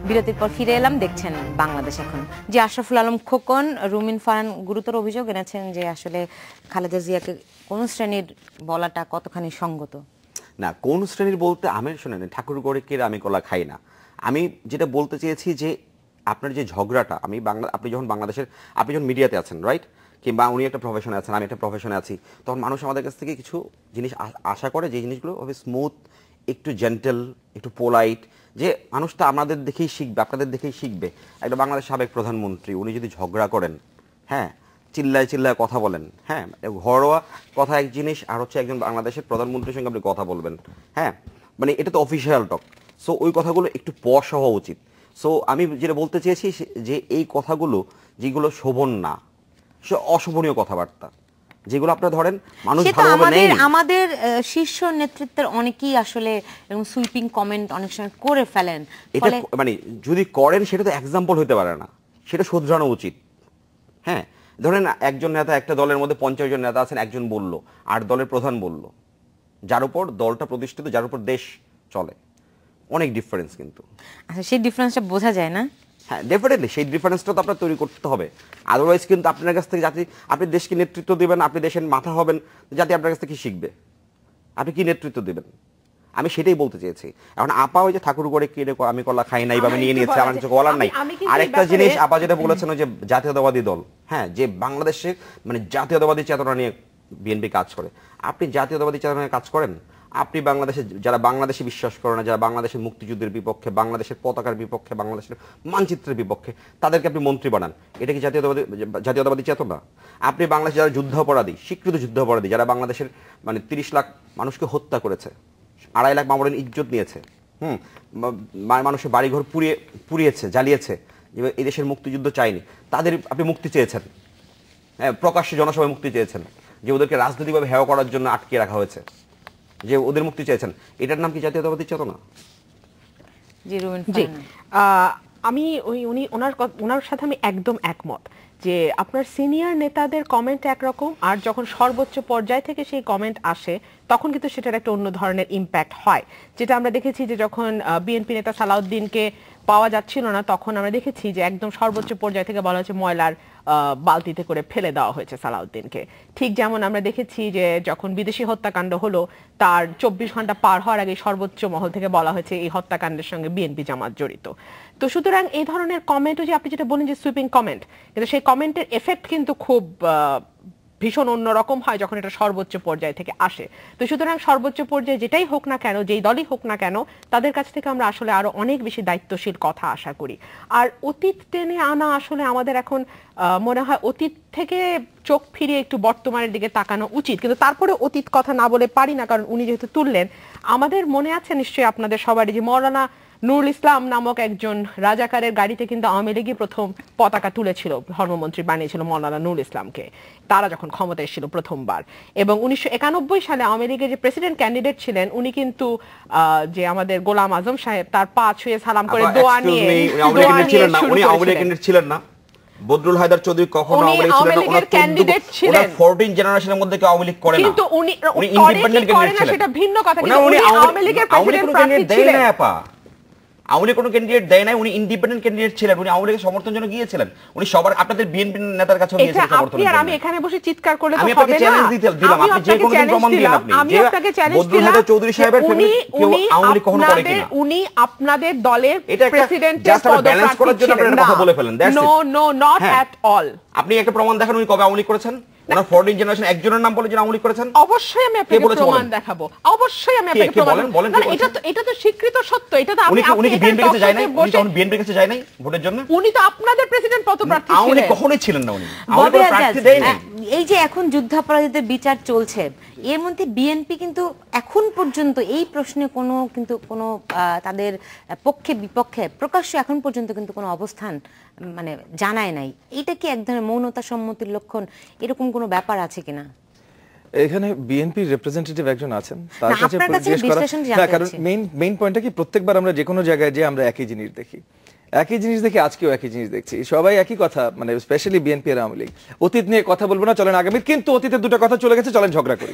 বিরতির পর ফিরে এলাম, দেখছেন বাংলাদেশ এখন। যে আশরাফুল আলম খোকন, রুমিন ফারহান গুরুতর অভিযোগ এনেছেন যে আসলে খালেদা জিয়াকে কোন শ্রেণীর বলাটা কতখানি সঙ্গত। না, কোন শ্রেণীর বলতে আমি শুনেন, ঠাকুর গড়ে আমি কলা খাই না। আমি যেটা বলতে চেয়েছি যে আপনার যে ঝগড়াটা, আপনি যখন বাংলাদেশের, আপনি যখন মিডিয়াতে আছেন, রাইট, কিংবা উনি একটা প্রফেশনে আছেন, আমি একটা প্রফেশনে আছি, তখন মানুষ আমাদের কাছ থেকে কিছু জিনিস আশা করে, যে জিনিসগুলো হবে স্মুথ, একটু জেন্টেল, একটু পোলাইট, যে মানুষটা আমাদের দেখেই শিখবে, আপনাদের দেখেই শিখবে। একটা বাংলাদেশ সাবেক প্রধানমন্ত্রী, উনি যদি ঝগড়া করেন, হ্যাঁ, চিল্লায় চিল্লায় কথা বলেন, হ্যাঁ, ঘরোয়া কথা এক জিনিস, আর হচ্ছে একজন বাংলাদেশের প্রধানমন্ত্রীর সঙ্গে আপনি কথা বলবেন, হ্যাঁ, মানে এটা তো অফিসিয়াল টক। সো ওই কথাগুলো একটু পশ হওয়া উচিত। সো আমি যেটা বলতে চেয়েছি যে এই কথাগুলো যেগুলো শোভন না, সে অশোভনীয় কথাবার্তা, যেগুলো আপনারা ধরেন মানুষ সে তো ভালোভাবে আমাদের নেয়নি। আমাদের শীর্ষ নেতৃত্বের অনেকেই আসলে এরকম সুইপিং কমেন্ট অনেক সময় করে ফেলেন, এটা ফলে মানে যদি করেন সেটা তো এক্সাম্পল হতে পারে না, সেটা শুধরানো উচিত। হ্যাঁ, ধরেন একজন নেতা, একটা দলের মধ্যে 50 জন নেতা আছেন, একজন বলল আর দলের প্রধান বলল, যার উপর দলটা প্রতিষ্ঠিত, যার উপর দেশ চলে, অনেক ডিফারেন্স কিন্তু। আচ্ছা সেই ডিফারেন্সটা বোঝা যায় না? হ্যাঁ ডেফিনেটলি সেই ডিফারেন্সটা তো আপনার তৈরি করতে হবে, আদারওয়াইজ কিন্তু আপনার কাছ থেকে জাতি, আপনি দেশকে নেতৃত্ব দিবেন, আপনি দেশের মাথা হবেন, জাতি আপনার কাছ থেকে কি শিখবে? আপনি কি নেতৃত্ব দিবেন? আমি সেটাই বলতে চেয়েছি। এখন আপা ওই যে ঠাকুর করে কিনে আমি কলা খাই নাই বা আমি নিয়ে নিয়েছি, আমার কিছু বলার নাই। আরেকটা জিনিস আপা যেটা বলেছেন ওই যে জাতীয়তাবাদী দল, হ্যাঁ, যে বাংলাদেশে মানে জাতীয়তাবাদী চেতনা নিয়ে বিএনপি কাজ করে। আপনি জাতীয়তাবাদী চেতনা নিয়ে কাজ করেন? আপনি বাংলাদেশে যারা বাংলাদেশে বিশ্বাস করে না, যারা বাংলাদেশের মুক্তিযুদ্ধের বিপক্ষে, বাংলাদেশের পতাকার বিপক্ষে, বাংলাদেশের মানচিত্রের বিপক্ষে, তাদেরকে আপনি মন্ত্রী বানান, এটা কি জাতীয়তাবাদী চেতনা? আপনি বাংলাদেশে যারা যুদ্ধাপরাধী, স্বীকৃত যুদ্ধাপরাধী, যারা বাংলাদেশের মানে 30 লাখ মানুষকে হত্যা করেছে, 2.5 লাখ মামলার ইজ্জত নিয়েছে, মানুষের বাড়িঘর পুড়িয়েছে, জ্বালিয়েছে, এই দেশের মুক্তিযুদ্ধ চাইনি, তাদের আপনি মুক্তি চেয়েছেন, হ্যাঁ, প্রকাশ্যে জনসভায় মুক্তি চেয়েছেন, যে ওদেরকে রাজনৈতিকভাবে হেয় করার জন্য আটকে রাখা হয়েছে, যে ওদের মুক্তি চেয়েছেন, এটার নাম কি জাতীয়তাবাদী চেতনা? জি রুবেন জি, ফারহানা। আমি ওনার সাথে আমি একদম একমত যে আপনার সিনিয়র নেতাদের কমেন্ট একরকম, আর যখন সর্বোচ্চ পর্যায় থেকে সেই কমেন্ট আসে তখন কিন্তু সেটার একটা অন্য ধরনের ইম্প্যাক্ট হয়, যেটা আমরা দেখেছি যে যখন বিএনপি নেতা সালাউদ্দিনকে পাওয়া যাচ্ছিল না, তখন আমরা দেখেছি যে একদম সর্বোচ্চ পর্যায় থেকে বলা হচ্ছে ময়লার বালতিতে করে ফেলে দেওয়া হয়েছে সালাউদ্দিনকে। ঠিক যেমন আমরা দেখেছি যে যখন বিদেশি হত্যাকাণ্ড হলো তার 24 ঘন্টা পার হওয়ার আগে সর্বোচ্চ মহল থেকে বলা হয়েছে এই হত্যাকাণ্ডের সঙ্গে বিএনপি জামাত জড়িত। তো সুতরাং এই ধরনের কমেন্টও যে আপনি যেটা বলেন যে সুইপিং কমেন্ট, কিন্তু সেই কমেন্টের এফেক্ট কিন্তু খুব ভীষণ অন্যরকম হয় যখন এটা সর্বোচ্চ পর্যায় থেকে আসে। তো সুতরাং সর্বোচ্চ পর্যায়ে যেটাই হোক না কেন, যেই দলই হোক না কেন, তাদের কাছ থেকে আমরা আসলে আরো অনেক বেশি দায়িত্বশীল কথা আশা করি। আর অতীত টেনে আনা আসলে আমাদের এখন মনে হয় অতীত থেকে চোখ ফিরিয়ে একটু বর্তমানের দিকে তাকানো উচিত, কিন্তু তারপরে অতীত কথা না বলে পারি না, কারণ উনি যেহেতু তুললেন। আমাদের মনে আছে নিশ্চয়ই আপনাদের সবারই যে মৌলানা নুরুল ইসলাম নামক একজন রাজাকারের গাড়িতে কিন্তু আওয়ামী লীগই প্রথম পতাকা তুলেছিল, ধর্মমন্ত্রী বানিয়েছিল মৌলানা নুরুল ইসলামকে, তারা যখন ক্ষমতায় এসেছিল প্রথমবার। এবং 1991 সালে আওয়ামী লীগের যে প্রেসিডেন্ট ক্যান্ডিডেট ছিলেন উনি কিন্তু যে আমাদের গোলাম আজম সাহেব, তার পা ছুঁয়ে সালাম করে দোয়া নিয়ে শুরু ছিলেন না। বদরুল হায়দার চৌধুরী কখনো আওয়ামী লীগ ছিলেন না, ওনার ক্যান্ডিডেট ছিলেন। 14 জেনারেশনের মধ্যে কেউ আওয়ামী লীগ করে না, কিন্তু উনি ইন্ডিপেন্ডেন্ট ক্যান্ডিডেট ছিলেন, সেটা ভিন্ন কথা। কিন্তু উনি আওয়ামী লীগের প্রেসিডেন্ট প্রার্থী ছিলেন না। আপা আওয়ামী লীগ কোনো ক্যান্ডিডেট দেয় নাই, উনি ইন্ডিপেন্ডেন্ট ক্যান্ডিডেট ছিলেন, উনি আওয়ামী লীগের সমর্থন জন্য গিয়েছিলেন, উনি সবার আপনাদের বিএনপি নেতার কাছে গিয়েছিলেন সমর্থন জন্য। আমি এখানে বসে চিৎকার করলে তো আমি হবে আপনাকে না। চ্যালেঞ্জ দিলাম, আপনি যে কোনো প্রমাণ দিন, আপনি আমি আপনাকে চ্যালেঞ্জ দিলাম, বদরুল হায়দার চৌধুরী সাহেবের ফ্যামিলি কেউ আওয়ামী লীগ কখনো করে কিনা? উনি আপনাদের দলের প্রেসিডেন্টের জাস্ট ব্যালেন্স করার জন্য আপনি কথা বলে ফেলেন। No not at all. আপনি একটা প্রমাণ দেখান উনি কবে আওয়ামী লীগ করেছেন, ওনার 14 জেনারেশন একজনের নাম বলে যে আওয়ামী লীগ করেছেন। অবশ্যই আমি আপনাকে প্রমাণ দেখাবো, অবশ্যই আমি আপনাকে প্রমাণ দেখাবো। এটা তো স্বীকৃত সত্য, এটা তো উনি কি বিএনপি কাছে যায় নাই? উনি তখন বিএনপি কাছে যায় নাই ভোটের জন্য? উনি তো আপনাদের প্রেসিডেন্ট পদপ্রার্থী ছিলেন। আওয়ামী লীগ কখনোই ছিলেন না, উনি আওয়ামী লীগ প্রার্থী দেয় নাই। এই যে এখন যুদ্ধাপরাধীদের বিচার চলছে, এর মধ্যে বিএনপি কিন্তু এখন পর্যন্ত এই প্রশ্নে কোনো তাদের পক্ষে বিপক্ষে প্রকাশ্যে এখন পর্যন্ত কিন্তু কোনো অবস্থান মানে জানায় নাই। এটা কি এক ধরনের মৌনতা সম্মতির লক্ষণ, এরকম কোনো ব্যাপার আছে কিনা? এখানে বিএনপির রিপ্রেজেন্টেটিভ একজন আছেন, তার না, কাছে আপনার কাছে জিজ্ঞেস করা। বিশ্লেষণ জানতে না, কারণ চাচ্ছি। মেইন পয়েন্টটা কি, প্রত্যেকবার আমরা যে কোনো জায়গায় যে আমরা একই জিনিস দেখি, আজকেও একই জিনিস দেখছি, সবাই একই কথা, মানে স্পেশালি বিএনপি আর আওয়ামী লীগ। অতীত নিয়ে কথা বলবো না, চলেন আগামী, কিন্তু অতীতের দুটো কথা চলে গেছে, চলেন ঝগড়া করি।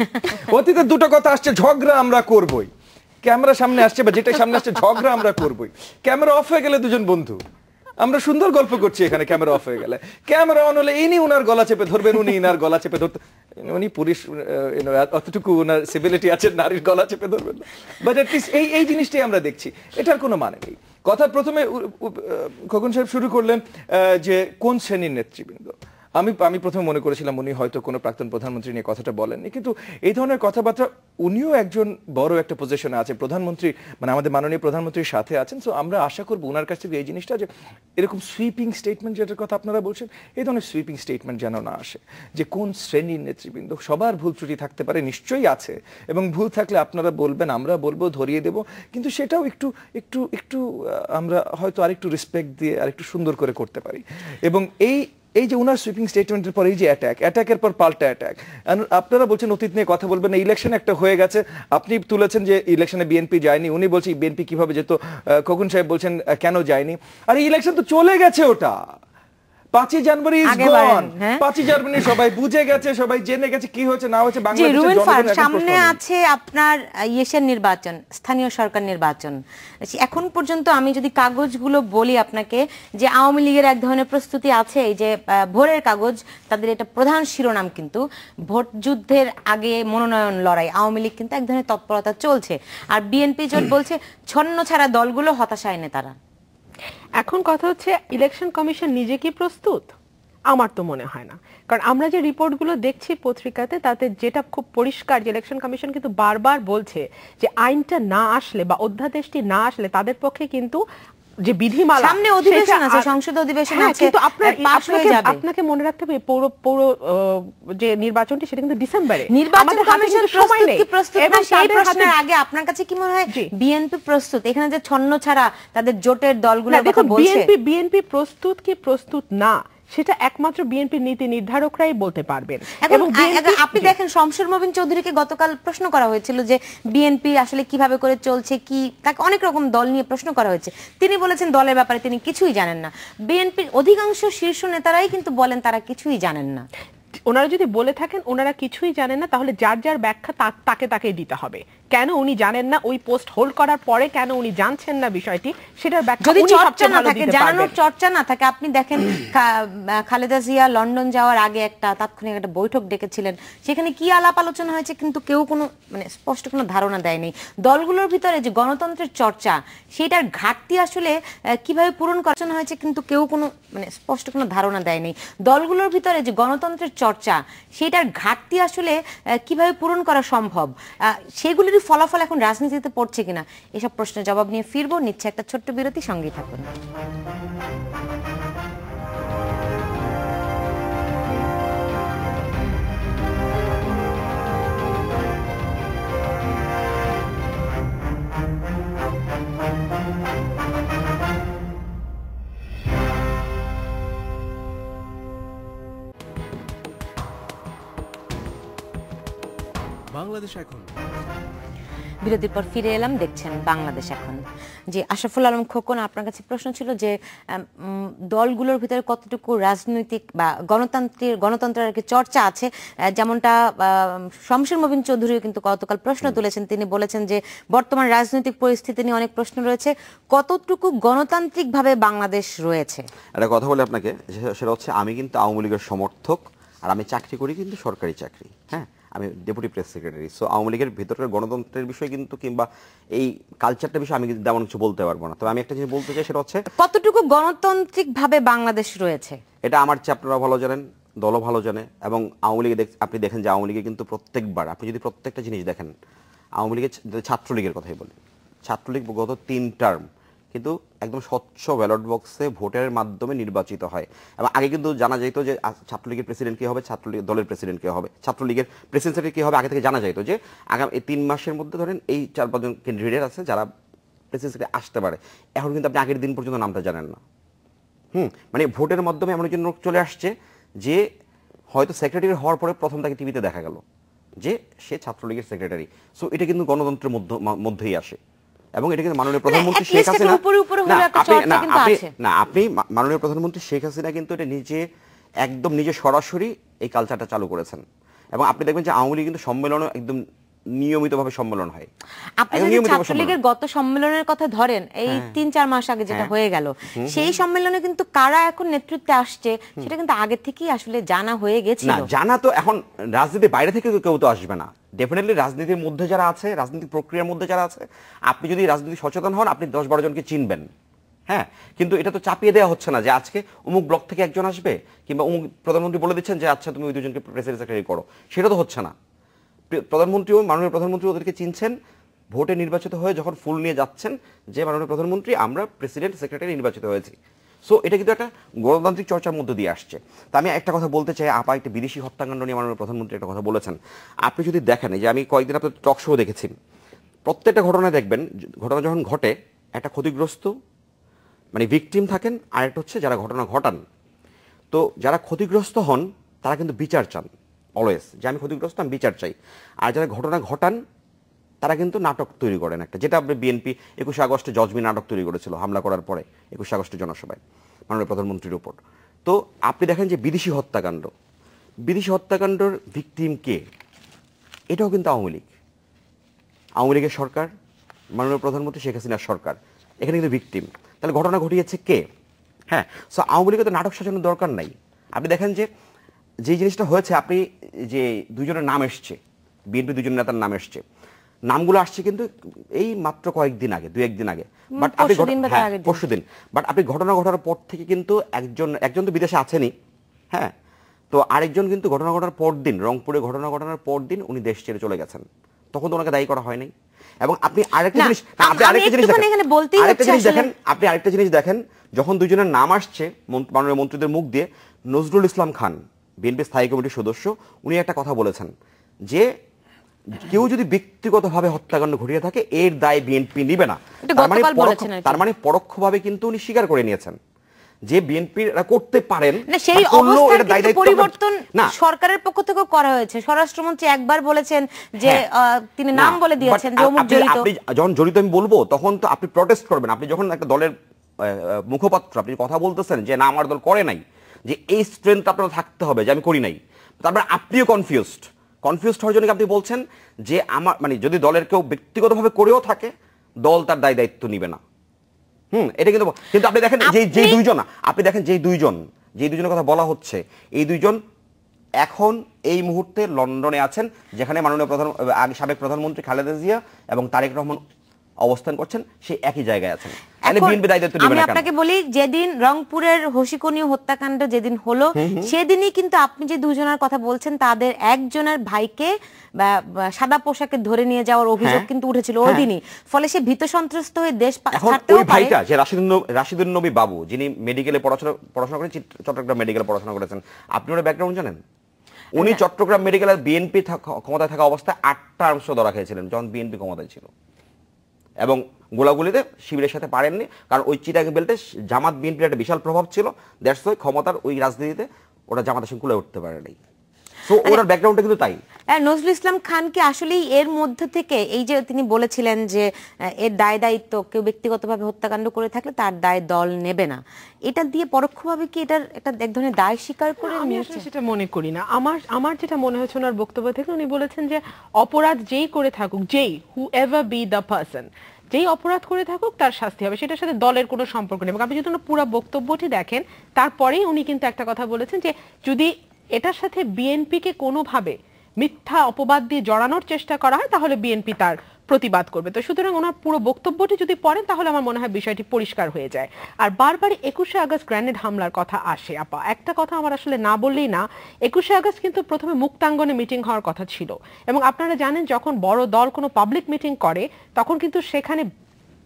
অতীতের দুটো কথা আসছে, ঝগড়া আমরা করবই। ক্যামেরা সামনে আসছে বা যেটা সামনে আসছে, ঝগড়া আমরা করবই। ক্যামেরা অফ হয়ে গেলে দুজন বন্ধু, আমরা সুন্দর গল্প করছি এখানে, ক্যামেরা অফ হয়ে গেলে। ক্যামেরা অন হলে ইনি উনার গলা চেপে ধরবেন, উনি ইনার গলা চেপে ধরতে, উনি পুলিশ অতটুকু ওনার সিভিলিটি আছে, নারীর গলা চেপে ধরবেন না। বাট অ্যাটলিস্ট এই জিনিসটাই আমরা দেখছি, এটার কোনো মানে নেই। কথা প্রথমে খোকন সাহেব শুরু করলেন যে কোন শ্রেণীর নেতৃবৃন্দ। আমি প্রথমে মনে করেছিলাম উনি হয়তো কোনো প্রাক্তন প্রধানমন্ত্রী নিয়ে কথাটা বলেননি, কিন্তু এই ধরনের কথাবার্তা, উনিও একজন বড় একটা পজিশনে আছে, প্রধানমন্ত্রী মানে আমাদের মাননীয় প্রধানমন্ত্রীর সাথে আছেন। সো আমরা আশা করবো ওনার কাছ থেকে এই জিনিসটা, যে এরকম সুইপিং স্টেটমেন্ট যেটার কথা আপনারা বলছেন, এই ধরনের সুইপিং স্টেটমেন্ট যেন না আসে, যে কোন শ্রেণীর নেতৃবৃন্দ। সবার ভুল ত্রুটি থাকতে পারে, নিশ্চয়ই আছে, এবং ভুল থাকলে আপনারা বলবেন, আমরা বলবো, ধরিয়ে দেব, কিন্তু সেটাও একটু আমরা হয়তো আরেকটু রেসপেক্ট দিয়ে আরেকটু সুন্দর করে করতে পারি। এবং এই যে উনার সুইপিং স্টেটমেন্টের পর এই যে অ্যাটাকের পর পাল্টা অ্যাটাক, আপনারা বলছেন অতীত নিয়ে কথা বলবেন না, ইলেকশন একটা হয়ে গেছে, আপনি তুলেছেন যে ইলেকশনে বিএনপি যায়নি, উনি বলছেন বিএনপি কিভাবে যেত, খোকন সাহেব বলছেন কেন যায়নি, আর ইলেকশন তো চলে গেছে, ওটা 5ই জানুয়ারি ইজ গন, 5ই জানুয়ারি সবাই বুঝে গেছে, সবাই জেনে গেছে কি হয়েছে না হয়েছে বাংলাদেশের জনগণের। সামনে আছে আপনার ইয়েসের নির্বাচন, স্থানীয় সরকার নির্বাচন। এখন পর্যন্ত আমি যদি কাগজগুলো বলি আপনাকে, যে আওয়ামী লীগের এক ধরনের প্রস্তুতি আছে, এই যে ভোরের কাগজ, তাদের এটা প্রধান শিরোনাম, কিন্তু ভোট যুদ্ধের আগে মনোনয়ন লড়াই, আওয়ামী লীগ কিন্তু এক ধরনের তৎপরতা চলছে, আর বিএনপি জোট বলছে ছন্ন ছাড়া দলগুলো হতাশায় নেতারা। এখন কথা হচ্ছে ইলেকশন কমিশন নিজে কি প্রস্তুত? আমার তো মনে হয় না, কারণ আমরা যে রিপোর্টগুলো দেখছি পত্রিকাতে, তাতে যেটা খুব পরিষ্কার যে ইলেকশন কমিশন কিন্তু বারবার বলছে যে আইনটা না আসলে বা অধ্যাদেশটি না আসলে তাদের পক্ষে কিন্তু যে বিধিমালা, সামনে অধিবেশন আছে, সংসদ অধিবেশন আছে, কিন্তু আপনাকে মনে রাখতে হবে পৌর যে নির্বাচনটি সেটা কিন্তু ডিসেম্বরে, নির্বাচন কমিশন প্রস্তুত কি প্রস্তুত না সেই প্রশ্নের আগে আপনার কাছে কি মনে হয় বিএনপি প্রস্তুত? এখানে যে ছন্ন ছাড়া তাদের জোটের দলগুলোর কথা বলছে, বিএনপি প্রস্তুত কি প্রস্তুত না সেটা একমাত্র বিএনপির নীতি নির্ধারকরাই বলতে পারবেন। এবং আপনি দেখেন শমশের মোবিন চৌধুরীকে গতকাল প্রশ্ন করা হয়েছিল যে বিএনপি আসলে কিভাবে করে চলছে, কি তাকে অনেক রকম দল নিয়ে প্রশ্ন করা হয়েছে, তিনি বলেছেন দলের ব্যাপারে তিনি কিছুই জানেন না। বিএনপির অধিকাংশ শীর্ষ নেতারাই কিন্তু বলেন তারা কিছুই জানেন না। ওনারা যদি বলে থাকেন ওনারা কিছুই জানেন না, তাহলে যার যার ব্যাখ্যা তাকে দিতে হবে। কেন উনি জানেন না, ওই পোস্ট হোল্ড করার পরে কেন উনি জানছেন না বিষয়টি, সেটার ব্যাখ্যা যদি চর্চা না থাকে, জানানোর চর্চা না থাকে। আপনি দেখেন খালেদা জিয়া লন্ডন যাওয়ার আগে একটা তাৎক্ষণিক একটা বৈঠক ডেকেছিলেন, সেখানে কি আলাপ আলোচনা হয়েছে কিন্তু কেউ কোনো স্পষ্ট কোনো ধারণা দেয়নি। দলগুলোর ভিতরে যে গণতন্ত্রের চর্চা, সেটার ঘাটতি আসলে কিভাবে পূরণ করা হয়েছে কিন্তু কেউ কোনো স্পষ্ট কোনো ধারণা দেয়নি। দলগুলোর ভিতরে যে গণতন্ত্রের চর্চা, সেটার ঘাটতি আসলে কিভাবে পূরণ করা সম্ভব, সেগুলির ফলাফল এখন রাজনীতিতে পড়ছে কিনা, এসব প্রশ্নের জবাব নিয়ে ফিরবো। নিচ্ছে একটা ছোট্ট বিরতি, সঙ্গেই থাকুন। বাংলাদেশ এখন। বিরতির পর ফিরে এলাম, দেখছেন বাংলাদেশ এখন। যে আশরাফুল আলম খোকন, আপনার কাছে প্রশ্ন ছিল যে দলগুলোর ভিতরে কতটুকু রাজনৈতিক বা গণতন্ত্রের আর কি চর্চা আছে, যেমনটা শমশের মোবিন চৌধুরীও কিন্তু গতকাল প্রশ্ন তুলেছেন। তিনি বলেছেন যে বর্তমান রাজনৈতিক পরিস্থিতি নিয়ে অনেক প্রশ্ন রয়েছে, কতটুকু গণতান্ত্রিকভাবে বাংলাদেশ রয়েছে। একটা কথা বলে আপনাকে, সেটা হচ্ছে আমি কিন্তু আওয়ামী লীগের সমর্থক, আর আমি চাকরি করি কিন্তু সরকারি চাকরি, হ্যাঁ, আমি deputy press secretary. So Awami লীগের ভিতরের গণতন্ত্রের বিষয় কিন্তু কিংবা এই কালচারটা বিষয়ে আমি কিন্তু তেমন কিছু বলতে পারবো না। তবে আমি একটা জিনিস বলতে চাই, সেটা হচ্ছে কতটুকু গণতান্ত্রিক ভাবে বাংলাদেশ রয়েছে। এটা আমার চেয়ে আপনারা ভালো জানেন, দলও ভালো জানে। এবং আওয়ামী লীগে আপনি দেখেন যে আওয়ামী লীগে কিন্তু প্রত্যেকবার আপনি যদি প্রত্যেকটা জিনিস দেখেন, আওয়ামী লীগের ছাত্রলীগের কথাই বলি, ছাত্রলীগ গত 3 টার্ম কিন্তু একদম স্বচ্ছ ব্যালট বক্সে ভোটের মাধ্যমে নির্বাচিত হয়। এবং আগে কিন্তু জানা যেত যে ছাত্রলীগের প্রেসিডেন্ট কে হবে, ছাত্রলীগ দলের প্রেসিডেন্ট কে হবে, ছাত্রলীগের প্রেসিডেন্ট সেক্রেটারি কে হবে, আগে থেকে জানা যেত যে আগামী এই 3 মাসের মধ্যে ধরেন এই 4-5 জন ক্যান্ডিডেট আছে যারা প্রেসিডেন্ট সেক্রেটারি আসতে পারে। এখন কিন্তু আপনি আগের দিন পর্যন্ত নামটা জানেন না। মানে ভোটের মাধ্যমে এমন একজন লোক চলে আসছে যে হয়তো সেক্রেটারি হওয়ার পরে প্রথম তাকে টিভিতে দেখা গেল যে সে ছাত্রলীগের সেক্রেটারি। সো এটা কিন্তু গণতন্ত্রের মধ্যেই আসে। এবং এটা কিন্তু মাননীয় প্রধানমন্ত্রী শেখ হাসিনা, আপনি মাননীয় প্রধানমন্ত্রী শেখ হাসিনা কিন্তু এটা নিজে সরাসরি এই কালচারটা চালু করেছেন। এবং আপনি দেখবেন যে আওয়ামী লীগ কিন্তু সম্মেলনে একদম নিয়মিতভাবে সম্মেলন হয়। আপনি যদি ছাত্রলীগের গত সম্মেলনের কথা ধরেন, এই 3-4 মাস আগে যেটা হয়ে গেল, সেই সম্মেলনে কিন্তু কারা এখন নেতৃত্বে আসছে সেটা কিন্তু আগে থেকেই আসলে জানা হয়ে গেছিল। না, জানা তো এখন রাজনীতির বাইরে থেকে কেউ তো আসবে না। ডেফিনেটলি রাজনীতির মধ্যে যারা আছে, রাজনৈতিক প্রক্রিয়ার মধ্যে যারা আছে, আপনি যদি রাজনীতি সচেতন হন, আপনি 10-12 জনকে চিনবেন। হ্যাঁ, কিন্তু এটা তো চাপিয়ে দেওয়া হচ্ছে না যে আজকে অমুক ব্লক থেকে একজন আসবে, কিংবা অমুক প্রধানমন্ত্রী বলে দিচ্ছেন যে আচ্ছা তুমি ওই দুজনকে প্রেসিডেন্ট সেক্রেটারি করো, সেটা তো হচ্ছে না। প্রধানমন্ত্রীও, মাননীয় প্রধানমন্ত্রী ওদেরকে চিনছেন, ভোটে নির্বাচিত হয়ে যখন ফুল নিয়ে যাচ্ছেন যে মাননীয় প্রধানমন্ত্রী আমরা প্রেসিডেন্ট সেক্রেটারি নির্বাচিত হয়েছি। সো এটা কিন্তু একটা গণতান্ত্রিক চর্চার মধ্যে দিয়ে আসছে। তা আমি একটা কথা বলতে চাই, আপা একটা বিদেশি হত্যাকাণ্ড নিয়ে মাননীয় প্রধানমন্ত্রী একটা কথা বলেছেন। আপনি যদি দেখেন যে আমি কয়েকদিন আপনার টক শো দেখেছি, প্রত্যেকটা ঘটনায় দেখবেন ঘটনা যখন ঘটে একটা ক্ষতিগ্রস্ত ভিকটিম থাকেন, আর একটা হচ্ছে যারা ঘটনা ঘটান। তো যারা ক্ষতিগ্রস্ত হন তারা কিন্তু বিচার চান অলওয়েজ, যে আমি ক্ষতিগ্রস্ত, আমি বিচার চাই। আর যারা ঘটনা ঘটান তারা কিন্তু নাটক তৈরি করেন একটা, যেটা আপনি বিএনপি 21 আগস্টে জজমি নাটক তৈরি করেছিল হামলা করার পরে 21 আগস্টের জনসভায় মাননীয় প্রধানমন্ত্রীর উপর। তো আপনি দেখেন যে বিদেশি হত্যাকাণ্ডর ভিকটিম কে? এটাও কিন্তু আওয়ামী লীগ, আওয়ামী লীগের সরকার, মাননীয় প্রধানমন্ত্রী শেখ হাসিনার সরকার, এখানে কিন্তু ভিকটিম। তাহলে ঘটনা ঘটিয়েছে কে? হ্যাঁ, সো আওয়ামী লীগের তো নাটক সাজানোর দরকার নাই। আপনি দেখেন যে যেই জিনিসটা হয়েছে, আপনি যে দুইজনের নাম এসছে, বিএনপি দুজন নেতার নাম এসছে, নামগুলো আসছে কিন্তু এই মাত্র কয়েকদিন আগে, 2-1 দিন আগে, বাট আপনি পরশুদিন, বাট আপনি ঘটনা ঘটার পর থেকে কিন্তু একজন তো বিদেশে আছেনই, হ্যাঁ, তো আরেকজন কিন্তু ঘটনা ঘটার পর দিন, রংপুরে ঘটনা ঘটানোর পর দিন উনি দেশ ছেড়ে চলে গেছেন, তখন তো ওনাকে দায়ী করা হয়নি। এবং আপনি আরেকটা জিনিস দেখেন, যখন দুজনের নাম আসছে মাননীয় মন্ত্রীদের মুখ দিয়ে, নজরুল ইসলাম খান বিএনপি স্থায়ী কমিটির সদস্য, উনি একটা কথা বলেছেন যে কেউ যদি ব্যক্তিগতভাবে হত্যাকাণ্ড ঘটিয়ে থাকে এর দায় বিএনপি নিবে না। তার মানে পরোক্ষভাবে কিন্তু উনি স্বীকার করে নিয়েছেন যে বিএনপি করতে পারেন না, সেই অবস্থার পরিবর্তন সরকারের পক্ষ থেকে করা হয়েছে। স্বরাষ্ট্রমন্ত্রী একবার বলেছেন যে তিনি নাম বলে দিয়েছেন যে অমুক জড়িত। আপনি যখন জড়িত আমি বলবো তখন তো আপনি প্রটেস্ট করবেন। আপনি যখন একটা দলের মুখপাত্র, আপনি কথা বলতেছেন যে না আমার দল করে নাই, যে এই স্ট্রেংথ আপনার থাকতে হবে যে আমি করি নাই, তারপরে আপনিও কনফিউজড হওয়ার জন্য আপনি বলছেন যে আমার মানে যদি দলের কেউ ব্যক্তিগতভাবে করেও থাকে দল তার দায় দায়িত্ব নিবে না। এটা কিন্তু আপনি দেখেন যে দুইজনের কথা বলা হচ্ছে, এই দুইজন এখন এই মুহূর্তে লন্ডনে আছেন, যেখানে মাননীয় সাবেক প্রধানমন্ত্রী খালেদা জিয়া এবং তারেক রহমান অবস্থান করছেন, সেই একই জায়গায় আছেন। আমি আপনাকে বলি, যেদিন রংপুরের হসিকনীয় হত্যাকাণ্ড যেদিন হলো, সেদিনই কিন্তু আপনি যে দুজনের কথা বলছেন তাদের একজনের ভাইকে সাদা পোশাকে ধরে নিয়ে যাওয়ার অভিযোগ কিন্তু উঠেছিল ওই দিনই। ফলে সে ভীত সন্ত্রস্ত হয়ে দেশ ছাড়তেও পারে। ভাইটা যে রাশিদুন নবী বাবু, যিনি মেডিকেলে পড়াশোনা করেছেন, চট্টগ্রাম মেডিকেলে পড়াশোনা করেছেন, আপনি ওর ব্যাকগ্রাউন্ড জানেন? উনি চট্টগ্রাম মেডিকেলের বিএনপি ক্ষমতায় থাকা অবস্থায় 8টা আর্মস ধরা খেয়েছিলেন যখন বিএনপি ক্ষমতায় ছিল, এবং গোলাগুলিতে শিবিরের সাথে পারেননি, কারণ ওই চিটাং বেল্টে জামাত বিএনপির একটা বিশাল প্রভাব ছিল। দ্যাটস ওয়াই ক্ষমতার ওই রাজনীতিতে ওরা জামাতের সঙ্গে কুলে উঠতে পারে নাই। সো ওনার ব্যাকগ্রাউন্ডটা কিন্তু তাই। নজরুল ইসলাম খানকে আসলেই এর মধ্যে থেকে এই যে তিনি বলেছিলেন যে এর দায় দায়িত্ব কেউ ব্যক্তিগতভাবে হত্যাকাণ্ড করে থাকলে তার দায় দল নেবে না, এটা দিয়ে পরোক্ষভাবে কি এটার একটা এক ধরনের দায় স্বীকার করে আমি আসলে সেটা মনে করি না। আমার যেটা মনে হয়েছে ওনার বক্তব্য থেকে, উনি বলেছেন যে অপরাধ যেই করে থাকুক, হু এভার বি দ্য পারসন, যেই অপরাধ করে থাকুক তার শাস্তি হবে, সেটার সাথে দলের কোনো সম্পর্ক নেই। এবং আপনি যদি পুরো বক্তব্যটি দেখেন, তারপরেই উনি কিন্তু একটা কথা বলেছেন যে যদি এটার সাথে বিএনপিকে কোনোভাবে মিথ্যা অপবাদ দিয়ে জড়ানোর চেষ্টা করা হয় তাহলে বিএনপি তার প্রতিবাদ করবে। তো সুতরাং ওনার পুরো বক্তব্যটি যদি পড়েন তাহলে আমার মনে হয় বিষয়টি পরিষ্কার হয়ে যায়। আর বারবার 21শে আগস্ট গ্রেনেড হামলার কথা আসে। আপা, একটা কথা আমার আসলে না বললেই না, 21শে আগস্ট কিন্তু প্রথমে মুক্তাঙ্গনে মিটিং হওয়ার কথা ছিল, এবং আপনারা জানেন যখন বড় দল কোনো পাবলিক মিটিং করে তখন কিন্তু সেখানে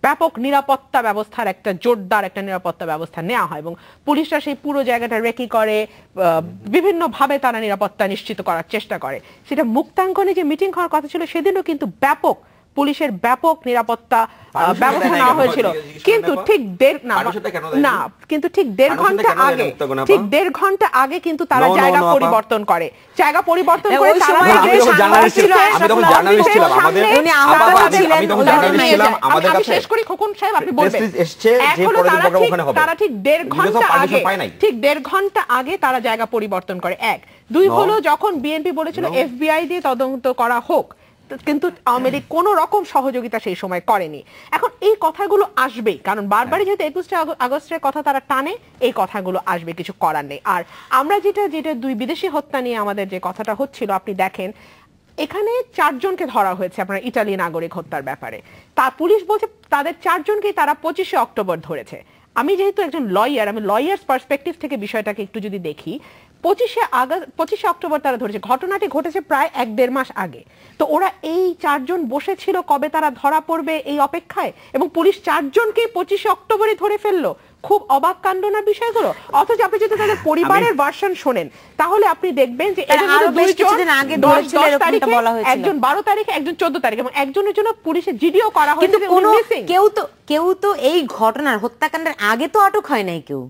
ব্যাপক নিরাপত্তা ব্যবস্থার একটা জোরদার একটা নিরাপত্তা ব্যবস্থা নেওয়া হয়, এবং পুলিশরা সেই পুরো জায়গাটা রেকি করে, বিভিন্নভাবে তারা নিরাপত্তা নিশ্চিত করার চেষ্টা করে। সেটা মুক্তাঙ্গনে যে মিটিং হওয়ার কথা ছিল সেদিনও কিন্তু পুলিশের ব্যাপক নিরাপত্তা ব্যবস্থা নেওয়া হয়েছিল, কিন্তু ঠিক দেড় ঘন্টা আগে কিন্তু তারা জায়গা পরিবর্তন করে শেষ করি খোকন সাহেব, আপনি বলবেন তারা ঠিক দেড় ঘন্টা আগে তারা জায়গা পরিবর্তন করে। 2 হলো যখন বিএনপি বলেছিল FBI দিয়ে তদন্ত করা হোক, কিন্তু আওয়ামী লীগ কোন রকম সহযোগিতা সেই সময় করেনি। এখন এই কথাগুলো আসবেই, কারণ বারবারই যেহেতু 21শে আগস্টের কথা তারা টানে, এই কথাগুলো আসবে, কিছু করার নেই। আর আমরা যেটা 2 বিদেশি হত্যা নিয়ে আমাদের যে কথাটা হচ্ছিল, আপনি দেখেন এখানে 4 জনকে ধরা হয়েছে আপনার ইতালি নাগরিক হত্যার ব্যাপারে। তা পুলিশ বলছে তাদের 4 জনকেই তারা 25শে অক্টোবর ধরেছে। আমি যেহেতু একজন লয়ার, আমি লয়ার্স পার্সপেক্টিভ থেকে বিষয়টাকে একটু যদি দেখি, 25শে অক্টোবর তারা ধরেছে, ঘটনাটি ঘটেছে প্রায় 1-1.5 মাস আগে। তো ওরা এই 4 জন বসেছিল কবে তারা ধরা পড়বে এই অপেক্ষায়, এবং পুলিশ 4 জনকে 25শে অক্টোবরে ধরে ফেললো। খুব অবাক কাণ্ড না বিষয়গুলো। অথচ আপনি যদি তাদের পরিবারের ভার্সন শোনেন তাহলে আপনি দেখবেন যে একজন 12 তারিখে, একজন 14 তারিখে, এবং একজনের জন্য পুলিশের জিডিও করা হয়েছে। কেউ তো এই ঘটনার হত্যাকাণ্ডের আগে তো আটক হয় নাই কেউ।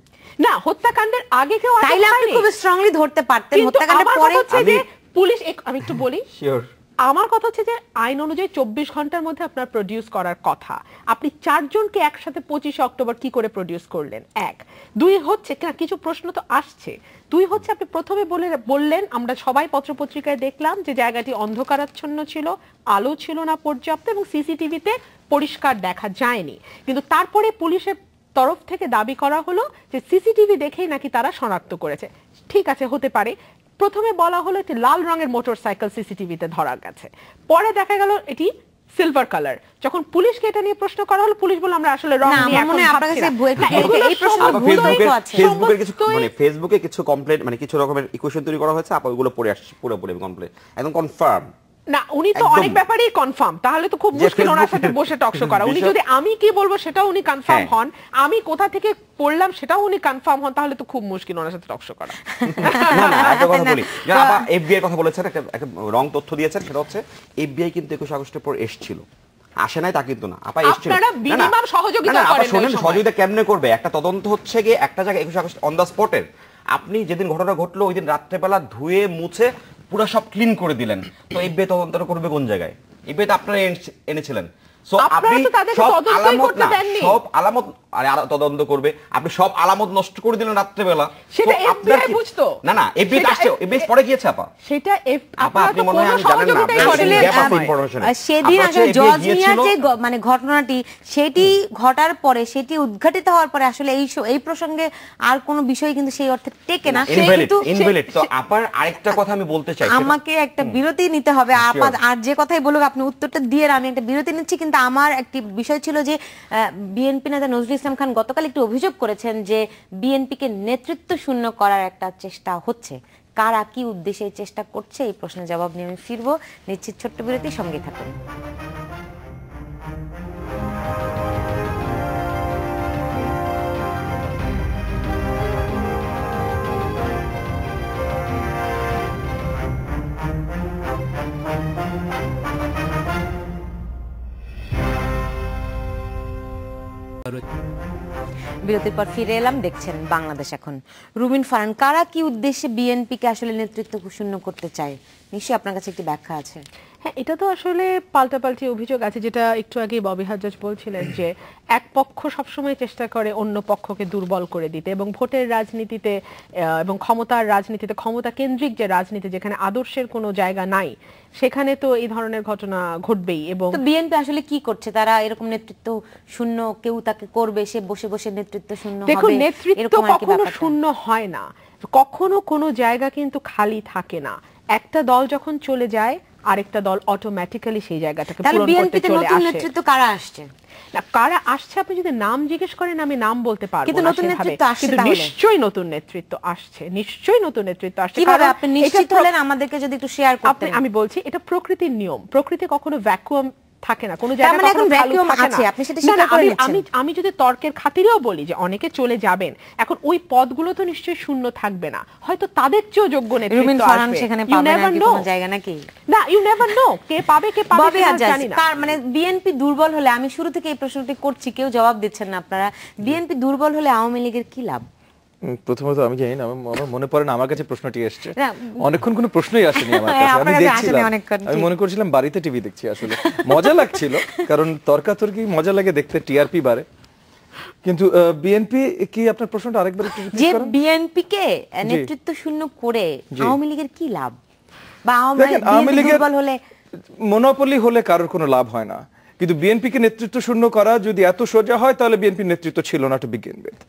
না, হত্যাকাণ্ডের আগে কেউ আটক তাইলে আপনি হয়নি। খুব স্ট্রংলি ধরতে পারতেন কিন্তু হত্যাকাণ্ডের আমার পরে। কথা হচ্ছে যে পুলিশ আমি একটু বলি, শিওর আমার কথা হচ্ছে যে আইন অনুযায়ী 24 ঘন্টার মধ্যে আপনার প্রডিউস করার কথা। আপনি 4 জনকে একসাথে 25 অক্টোবর কি করে প্রডিউস করলেন? 1 2 হচ্ছে কিছু প্রশ্ন তো আসছে। 2 হচ্ছে আপনি প্রথমে বললেন আমরা সবাই পত্রপত্রিকায় দেখলাম যে জায়গাটি অন্ধকারাচ্ছন্ন ছিল, আলো ছিল না পর্যাপ্ত এবং সিসিটিভিতে পরিষ্কার দেখা যায়নি। কিন্তু তারপরে পুলিশের তরফ থেকে দাবি করা হলো যে সিসিটিভি দেখেই নাকি তারা শনাক্ত করেছে। ঠিক আছে, হতে পারে। প্রথমে বলা হলো একটি লাল রঙের মোটরসাইকেল সিসিটিভিতে ধরা গেছে, পরে দেখা গেল এটি সিলভার কালার। যখন পুলিশকে এটা নিয়ে প্রশ্ন করা হলো, পুলিশ বলল আমরা আসলে রং নিয়ে এখন ভাবছি না। এই প্রশ্ন ফেসবুকে কিছু কমপ্লেন মানে কিছু রকমের ইকুয়েশন তৈরি করা হয়েছে, আপনি ওগুলো পড়ে আসছে পুরোপুরি কমপ্লেন একদম কনফার্ম। না, উনি তো অনেক ব্যাপারেই কনফার্ম, তাহলে তো খুব মুশকিল ওনার সাথে বসে টকশো করা। উনি যদি আমি কি বলবো সেটাও উনি কনফার্ম হন, আমি কোথা থেকে পড়লাম সেটাও উনি কনফার্ম হন, তাহলে তো খুব মুশকিল ওনার সাথে টকশো করা। না না, একটা কথা বলি, আপা এফবিআই কথা বলেছেন, একটা রং তথ্য দিয়েছেন, সেটা হচ্ছে এফবিআই কিন্তু 21 আগস্টের পর এসেছিল, আসে নাই তা কিন্তু না, আপা এসেছিল। আপনারা মিনিমাম সহযোগিতা করেন না। শুনেন, সহযোগিতা কেমনে করবে? একটা তদন্ত হচ্ছে গিয়ে একটা জায়গায় 21 আগস্ট অন দা স্পটের, আপনি যেদিন ঘটনা ঘটলো ওই দিন রাত্রেবেলা ধুয়ে মুছে পুরো সব ক্লিন করে দিলেন, তো এফবিআই তদন্তটা করবে কোন জায়গায়? এফবিআই তো আপনারা এনেছিলেন, সো আপনি সব আলামত তদন্ত করবে, আপনি সব আলামত নষ্ট করে দিলেন রাত্রেবেলা, সেটা এফবিআই বুঝতো না। না, এফবিআই আসছে, এফবিআই পরে গিয়েছে আপা, সেটা আপনি মনে হয় আমি জানেন না, সেদিন আসলে জজ মিয়ার যে মানে ঘটনাটি সেটি ঘটার পরে, সেটি উদ্ঘাটিত হওয়ার পরে আসলে এই প্রসঙ্গে আর কোনো বিষয় কিন্তু সেই অর্থে টেকে না। ইনভ্যালিড। তো আপার আরেকটা কথা আমি বলতে চাই, আমাকে একটা বিরতি নিতে হবে। আর যে কথাই বলুক আপনি উত্তরটা দিয়ে, আমি একটা বিরতি নিচ্ছি। কিন্তু আমার একটি বিষয় ছিল যে বিএনপি নেতা নজরুল ইসলাম খান গতকাল একটু অভিযোগ করেছেন যে বিএনপিকে নেতৃত্ব শূন্য করার একটা চেষ্টা হচ্ছে। কারা কি উদ্দেশ্যে এই চেষ্টা করছে, এই প্রশ্নের জবাব নিয়ে আমি ফিরবো। নিশ্চিত ছোট্ট বিরতি, সঙ্গে থাকুন। বিরতির পর ফিরে এলাম, দেখছেন বাংলাদেশ এখন। রুমিন ফারহান, কারা কি উদ্দেশ্যে বিএনপিকে আসলে নেতৃত্ব শূন্য করতে চায়? নিশ্চয়ই আপনার কাছে একটি ব্যাখ্যা আছে। হ্যাঁ, এটা তো আসলে পাল্টাপাল্টি অভিযোগ আছে, যেটা একটু আগে ববি হাজ্জাজ বলছিলেন যে এক পক্ষ সবসময় চেষ্টা করে অন্য পক্ষকে দুর্বল করে দিতে, এবং ভোটের রাজনীতিতে এবং ক্ষমতার রাজনীতিতে, ক্ষমতা কেন্দ্রিক যে রাজনীতি যেখানে আদর্শের কোনো জায়গা নাই, সেখানে তো এই ধরনের ঘটনা ঘটবেই। এবং বিএনপি আসলে কি করছে? তারা এরকম নেতৃত্ব শূন্য, কেউ তাকে করবে, সে বসে বসে নেতৃত্ব শূন্য হবে। দেখুন, নেতৃত্ব কখনো শূন্য হয় না, কখনো কোনো জায়গা কিন্তু খালি থাকে না। একটা দল যখন চলে যায়, আরেকটা দল অটোমেটিক্যালি সেই জায়গাটাকে পূরণ করতে চলে আসে। নেতৃত্ব কারা আসছে? না, কারা আসছে আপনি যদি নাম জিজ্ঞেস করেন আমি নাম বলতে পারবো না, কিন্তু নতুন নেতৃত্ব আসছে, কিন্তু নিশ্চয়ই নতুন নেতৃত্ব আসছে, নিশ্চয়ই নতুন নেতৃত্ব আসছে। কিভাবে আপনি নিশ্চিত হলেন? আমাদেরকে যদি একটু শেয়ার করতেন। আমি বলছি, এটা প্রকৃতির নিয়ম, প্রকৃতি কখনো ভ্যাকুয়াম থাকে না, কোনো জায়গা কখনো খালি থাকে না। আমি যদি তর্কের খাতিরেও বলি যে অনেকে চলে যাবেন, এখন ওই পদগুলো তো নিশ্চয়ই শূন্য থাকবে না, হয়তো তাদের চেয়েও যোগ্য নেতৃত্ব আসবে। সেখানে পাবে না কোনো জায়গা নাকি? না, ইউ নেভার নো, কে পাবে কে পাবে না জানি না। তার মানে বিএনপি দুর্বল হলে, আমি শুরু থেকে এই প্রশ্নটি করছি, কেউ জবাব দিচ্ছেন না আপনারা, বিএনপি দুর্বল হলে আওয়ামী লীগের কি লাভ? প্রথমত আমি জানি না, আমার মনে পড়ে না আমার কাছে প্রশ্নটি এসেছে, অনেকক্ষণ কোনো প্রশ্নই আসেনি আমার কাছে। আমি দেখছিলাম, আমি মনে করছিলাম বাড়িতে টিভি দেখছি, আসলে মজা লাগছিল, কারণ তর্কাতর্কি মজা লাগে দেখতে, টিআরপি বাড়ে। কিন্তু বিএনপি কি, আপনার প্রশ্নটা আরেকবার একটু রিপিট করুন। যে বিএনপি কে নেতৃত্ব শূন্য করে আওয়ামী লীগের কি লাভ? বা আওয়ামী লীগের মনোপলি হলে কারোর কোনো লাভ হয় না, কিন্তু বিএনপিকে নেতৃত্ব শূন্য করা যদি এত সোজা হয় তাহলে বিএনপির নেতৃত্ব ছিল না টু বিগিন উইথ।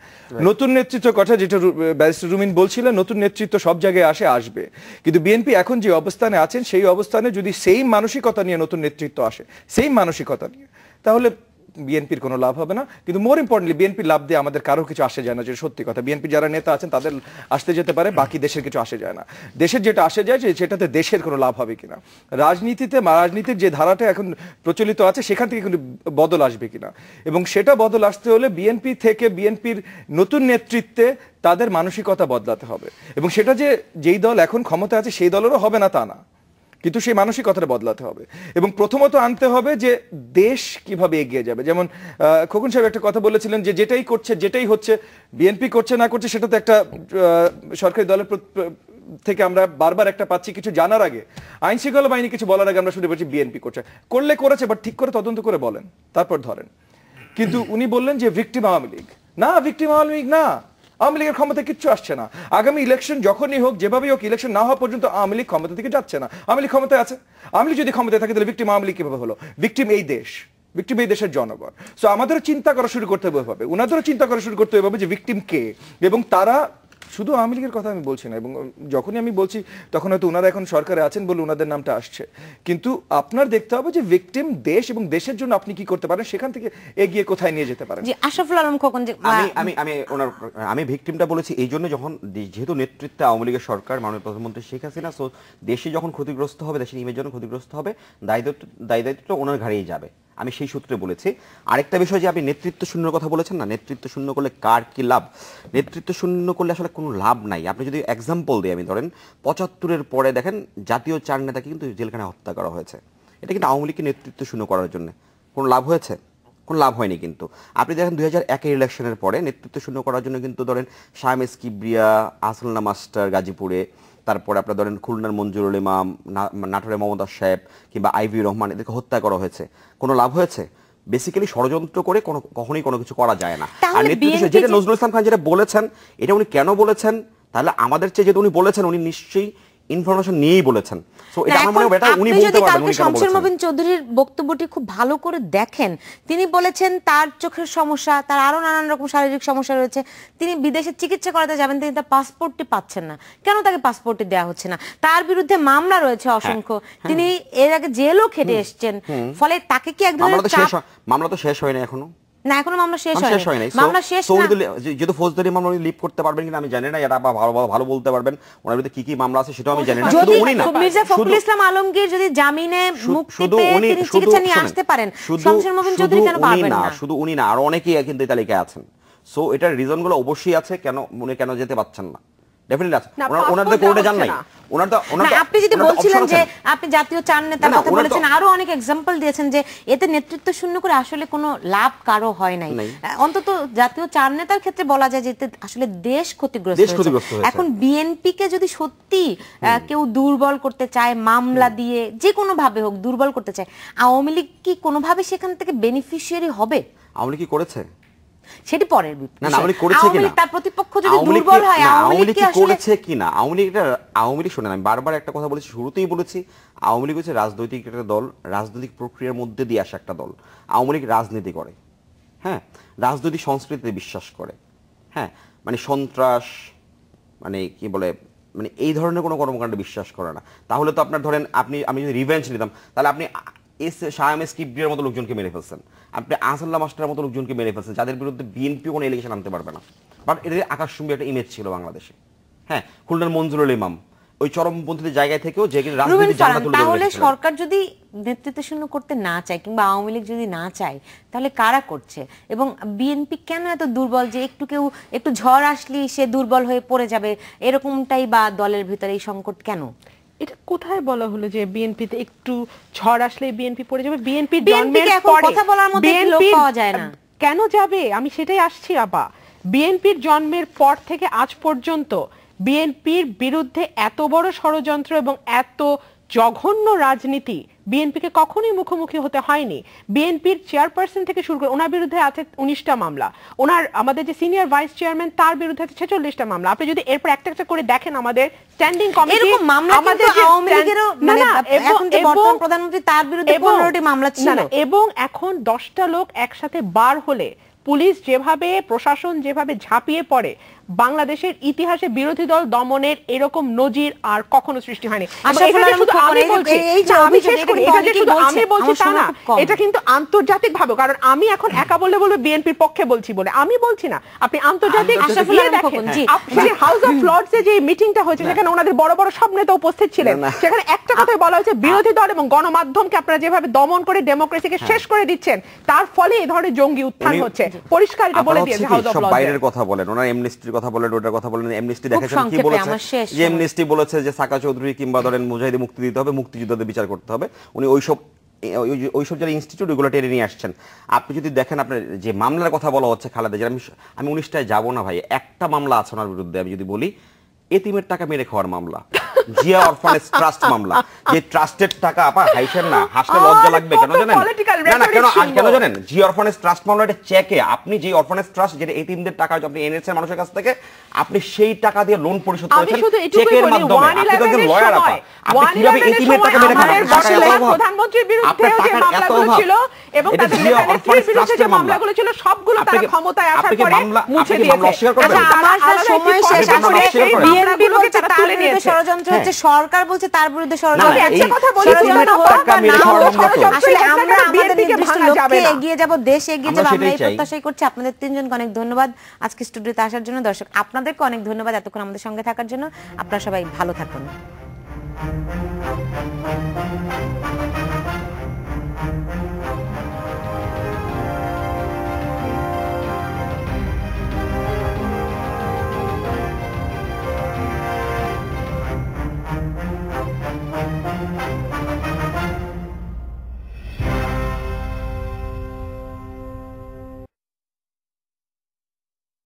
নতুন নেতৃত্ব কথা যেটা ব্যারিস্টার রুমিন বলছিলেন, নতুন নেতৃত্ব সব জায়গায় আসবে, কিন্তু বিএনপি এখন যে অবস্থানে আছেন সেই অবস্থানে যদি সেই মানসিকতা নিয়ে নতুন নেতৃত্ব আসে, সেই মানসিকতা নিয়ে, তাহলে বিএনপির কোনো লাভ হবে না। কিন্তু মোর ইম্পর্টেন্টলি বিএনপির লাভ দিয়ে আমাদের কারো কিছু আসে যায় না, যেটা সত্যি কথা। বিএনপি যারা নেতা আছেন তাদের আসতে যেতে পারে, বাকি দেশের কিছু আসে যায় না। দেশের যেটা আসে যায় সেটাতে দেশের কোনো লাভ হবে কিনা, রাজনীতির যে ধারাটা এখন প্রচলিত আছে সেখান থেকে কিন্তু বদল আসবে কিনা, এবং সেটা বদল আসতে হলে বিএনপি থেকে, বিএনপির নতুন নেতৃত্বে তাদের মানসিকতা বদলাতে হবে। এবং সেটা যেই দল এখন ক্ষমতা আছে সেই দলেরও হবে না তা না, কিন্তু সেই মানসিকতাটা বদলাতে হবে এবং প্রথমত আনতে হবে যে দেশ কিভাবে এগিয়ে যাবে। যেমন খোকন সাহেব একটা কথা বলেছিলেন যে যেটাই করছে যেটাই হচ্ছে বিএনপি করছে না করছে সেটা তো একটা সরকারি দলের থেকে আমরা বারবার একটা পাচ্ছি কিছু জানার আগে, আইন শৃঙ্খলা বাহিনী কিছু বলার আগে আমরা শুনে পাচ্ছি বিএনপি করছে, করলে করেছে বাট ঠিক করে তদন্ত করে বলেন তারপর ধরেন। কিন্তু উনি বললেন যে ভিকটিম আওয়ামী লীগ, না ভিকটিম আওয়ামী লীগ না, আওয়ামী লীগের ক্ষমতায় কিচ্ছু আসছে না। আগামী ইলেকশন যখনই হোক যেভাবেই হোক ইলেকশন না হওয়া পর্যন্ত আওয়ামী লীগ ক্ষমতা থেকে যাচ্ছে না। আওয়ামী লীগ ক্ষমতায় আছে, আওয়ামী লীগ যদি ক্ষমতায় থাকে তাহলে ভিকটিম আওয়ামী লীগ কিভাবে হলো? ভিকটিম এই দেশ, ভিকটিম এই দেশের জনগণ। সো আমাদেরও চিন্তা করা শুরু করতে হবে, ওনাদেরও চিন্তা করা শুরু করতে হবে যে ভিকটিম কে, এবং তারা শুধু আওয়ামী লীগের কথা আমি বলছি না, এবং যখনই আমি বলছি তখন হয়তো ওনারা এখন সরকারে আছেন বলে ওনাদের নামটা আসছে, কিন্তু আপনার দেখতে হবে যে ভিকটিম দেশ এবং দেশের জন্য আপনি কি করতে পারেন, সেখান থেকে এগিয়ে কোথায় নিয়ে যেতে পারেন। জি আশরাফুল আলম খোকন, যে আমি ভিকটিমটা বলেছি এই জন্য, যখন যেহেতু নেতৃত্বে আওয়ামী লীগের সরকার, মাননীয় প্রধানমন্ত্রী শেখ হাসিনা, সো দেশে যখন ক্ষতিগ্রস্ত হবে, দেশের ইমেজ যখন ক্ষতিগ্রস্ত হবে, দায়িত্ব ওনার ঘাড়েই যাবে, আমি সেই সূত্রে বলেছি। আরেকটা বিষয় যে আপনি নেতৃত্ব শূন্যর কথা বলেছেন না, নেতৃত্ব শূন্য করলে কার কি লাভ? নেতৃত্ব শূন্য করলে আসলে কোনো লাভ নাই। আপনি যদি এক্সাম্পল দিই, আমি ধরেন ৭৫-এর পরে দেখেন জাতীয় 4 নেতাকে কিন্তু জেলখানায় হত্যা করা হয়েছে, এটা কিন্তু আওয়ামী লীগকে নেতৃত্ব শূন্য করার জন্য। কোনো লাভ হয়েছে? কোনো লাভ হয়নি। কিন্তু আপনি দেখেন ২০০১-এর ইলেকশনের পরে নেতৃত্ব শূন্য করার জন্য কিন্তু ধরেন শামেস কিবরিয়া, আসলনা মাস্টার গাজীপুরে, তারপরে আপনার ধরেন খুলনার মঞ্জুরুল ইমাম, নাটোরের মমতাজ সাহেব কিংবা আইভি রহমান, এদেরকে হত্যা করা হয়েছে। কোনো লাভ হয়েছে? বেসিক্যালি ষড়যন্ত্র করে কখনোই কোনো কিছু করা যায় না। আর নেতৃত্ব যেটা নজরুল ইসলাম খান যেটা বলেছেন, এটা উনি কেন বলেছেন? তাহলে আমাদের চেয়ে যেহেতু উনি বলেছেন, উনি নিশ্চয়ই ইনফরমেশন নিয়েই বলেছেন। সো এটা আমার মনে হয় এটা উনি বলতে পারবেন উনি কেন বলেছেন। শামসুর মুবিন চৌধুরীর বক্তব্যটি খুব ভালো করে দেখেন, তিনি বলেছেন তার চোখের সমস্যা, তার আরো নানান রকম শারীরিক সমস্যা রয়েছে, তিনি বিদেশে চিকিৎসা করাতে যাবেন, তিনি তার পাসপোর্টটি পাচ্ছেন না। কেন তাকে পাসপোর্টটি দেওয়া হচ্ছে না? তার বিরুদ্ধে মামলা রয়েছে অসংখ্য, তিনি এর আগে জেলও খেটে এসেছেন, ফলে তাকে কি এক ধরনের মামলা তো শেষ হয়নি এখনো না, এখনো মামলা শেষ হয়নি। মামলা শেষ না, যেহেতু ফৌজদারি মামলা উনি লিভ করতে পারবেন কিনা আমি জানি না, এটা ভালো বলতে পারবেন, ওনার বিরুদ্ধে কি কি মামলা আছে সেটাও আমি জানি না। শুধু উনি না, মির্জা ফখরুল ইসলাম আলমগীর যদি জামিনে মুক্তি পেয়ে তিনি চিকিৎসা নিয়ে আসতে পারেন, শামসুর মুবিন চৌধুরী কেন পারবেন না? শুধু উনি না, আরো অনেকেই কিন্তু এই তালিকায় আছেন। সো এটার রিজনগুলো অবশ্যই আছে, কেন উনি কেন যেতে পারছেন না। ডেফিনেটলি আছে, ওনাদের কোর্টে যান নাই। আপনি যেটা বলছিলেন যে আপনি জাতীয় 4 নেতার কথা বলেছেন, আরো অনেক এক্সাম্পল দিয়েছেন যে এতে নেতৃত্ব শূন্য করে আসলে কোনো লাভ কারো হয় নাই। অন্তত জাতীয় 4 নেতার ক্ষেত্রে বলা যায় যে আসলে দেশ ক্ষতিগ্রস্ত হয়েছে। এখন বিএনপি কে যদি সত্যি কেউ দুর্বল করতে চায়, মামলা দিয়ে যে কোনো ভাবে হোক দুর্বল করতে চায়, আওয়ামী লীগ কি কোনোভাবে সেখান থেকে বেনিফিশিয়ারি হবে? আওয়ামী লীগ কি করেছে? সেটি পরের বিষয়। না, আওয়ামী লীগ করেছে কিনা, তার প্রতিপক্ষ যদি দুর্বল হয়, আওয়ামী লীগ কি করেছে কিনা, আওয়ামী লীগ শুনেন, আমি বারবার একটা কথা বলেছি, শুরুতেই বলেছি, আওয়ামী লীগ হচ্ছে রাজনৈতিক একটা দল, রাজনৈতিক প্রক্রিয়ার মধ্যে দিয়ে আসা একটা দল। আওয়ামী লীগ রাজনীতি করে, হ্যাঁ, রাজনৈতিক সংস্কৃতিতে বিশ্বাস করে, হ্যাঁ, মানে সন্ত্রাস, মানে কি বলে, মানে এই ধরনের কোনো কর্মকাণ্ডে বিশ্বাস করে না। তাহলে তো আপনার ধরেন আমি যদি রিভেঞ্জ নিতাম, তাহলে আপনি শামেস কিবরিয়ার মতো লোকজনকে মেরে ফেলছেন, আপনি আসাল্লাহ মাস্টারের মতো লোকজনকে মেরে ফেলছেন, যাদের বিরুদ্ধে বিএনপি কোনো এলিগেশন আনতে পারবে না। বাট এদের আকাশচুম্বী একটা ইমেজ ছিল বাংলাদেশে, হ্যাঁ, খুলনার মঞ্জুরুল ইমাম ওই চরমপন্থীদের জায়গায় থেকেও যে রাজনীতি জানা তুলে ধরে। তাহলে সরকার যদি নেতৃত্ব শূন্য করতে না চায় কিংবা আওয়ামী লীগ যদি না চায়, তাহলে কারা করছে? এবং বিএনপি কেন এত দুর্বল যে একটু ঝড় আসলেই সে দুর্বল হয়ে পড়ে যাবে, এরকমটাই বা দলের ভিতরে এই সংকট কেন? এটা কোথায় বলা হলো যে বিএনপিতে একটু ঝড় আসলে বিএনপি পড়ে যাবে? বিএনপি জন্মের পরে কথা বলার মতো লোক পাওয়া যায় না, কেন যাবে? আমি সেটাই আসছি আপা। বিএনপির জন্মের পর থেকে আজ পর্যন্ত বিএনপির বিরুদ্ধে এত বড় ষড়যন্ত্র এবং এত জঘন্য রাজনীতি বিএনপিকে কখনোই মুখোমুখি হতে হয়নি। বিএনপির চেয়ারপারসন থেকে শুরু করে ওনার বিরুদ্ধে আছে 19টা মামলা, আমাদের যে সিনিয়র ভাইস চেয়ারম্যান তার বিরুদ্ধে আছে 46টা মামলা। আপনি যদি এরপর একটা একটা করে দেখেন আমাদের স্ট্যান্ডিং কমিটি, আমাদের আওয়ামী লীগেরও এখন যে বর্তমান প্রধানমন্ত্রী তার বিরুদ্ধে 15টি মামলা ছিল, এবং এখন 10টা লোক একসাথে বার হলে পুলিশ যেভাবে, প্রশাসন যেভাবে ঝাঁপিয়ে পড়ে, বাংলাদেশের ইতিহাসে বিরোধী দল দমনের এরকম নজির আর কখনো সৃষ্টি হয়নি। এটা কিন্তু আন্তর্জাতিক ভাবে, কারণ আমি এখন একা বললে বলবো বিএনপির পক্ষে বলছি বলে, আমি বলছি না। আপনি আন্তর্জাতিক হাউস অফ লর্ডসে যে মিটিংটা হয়েছে, সেখানে ওনাদের বড় বড় সব নেতা উপস্থিত ছিলেন, সেখানে একটা কথাই বলা হয়েছে, বিরোধী দল এবং গণমাধ্যমকে আপনারা যেভাবে দমন করে ডেমোক্রেসিকে শেষ করে দিচ্ছেন, তার ফলে এই ধরনের জঙ্গি উত্থান হচ্ছে। পরিষ্কার এটা বলে আপাতত দিয়েছে কি হাউস অফ সব লর্ডস। বাইরের কথা বলেন, ওনার এমনেস্টির কথা বলেন, ওটার কথা বলেন। এমনেস্টি খুব দেখেছেন কি সংক্ষেপে, বলেছে, আমার শেষ যে এমনেস্টি বলেছে যে সাকা চৌধুরী কিংবা ধরেন মুজাহিদি মুক্তি দিতে হবে, মুক্তিযোদ্ধাদের বিচার করতে হবে। উনি ওইসব যারা ইনস্টিটিউট ওইগুলো টেনে নিয়ে আসছেন। আপনি যদি দেখেন আপনার যে মামলার কথা বলা হচ্ছে খালেদা জিয়ার, আমি 19টায় যাবো না ভাই, একটা মামলা আছে ওনার বিরুদ্ধে, আমি যদি বলি এতিমের টাকা মেরে খাওয়ার মামলা, জিয়া অরফানেজ ট্রাস্ট মামলা, যে ট্রাস্টের টাকা আপা হাইছেন না, হাসলে লজ্জা লাগবে কেন জানেন? না কেন জানেন? জিয়া অরফানেজ ট্রাস্ট মামলা এটা চেকে, আপনি যে অরফানেজ ট্রাস্ট যেটা এতিমদের টাকা আপনি এনেছেন মানুষের কাছ থেকে, আপনি সেই টাকা দিয়ে লোন পরিশোধ করেছেন চেকের মাধ্যমে। আপনি তো একজন লয়ার আপা, আপনি কিভাবে এতিমের টাকা মেরে খান? প্রধানমন্ত্রীর বিরুদ্ধে যে মামলাগুলো ছিল এবং তাদের নেত্রীর বিরুদ্ধে যে মামলাগুলো ছিল সবগুলো তারা ক্ষমতায় আসার পরে মুছে দিয়েছে। আমার সময় শেষ, আসলে বিএনপি বলছে তার বিরুদ্ধে ষড়যন্ত্র হচ্ছে, সরকার বলছে তার বিরুদ্ধে ষড়যন্ত্র। একটা কথা বলি, আসলে আমরা আমাদের নির্দিষ্ট লক্ষ্যে এগিয়ে যাব, দেশ এগিয়ে যাবে, আমরা এই প্রত্যাশাই করছি। আপনাদের তিনজনকে অনেক ধন্যবাদ আজকে স্টুডিওতে আসার জন্য। দর্শক আপনাদেরকে অনেক ধন্যবাদ এতক্ষণ আমাদের সঙ্গে থাকার জন্য। আপনারা সবাই ভালো থাকুন।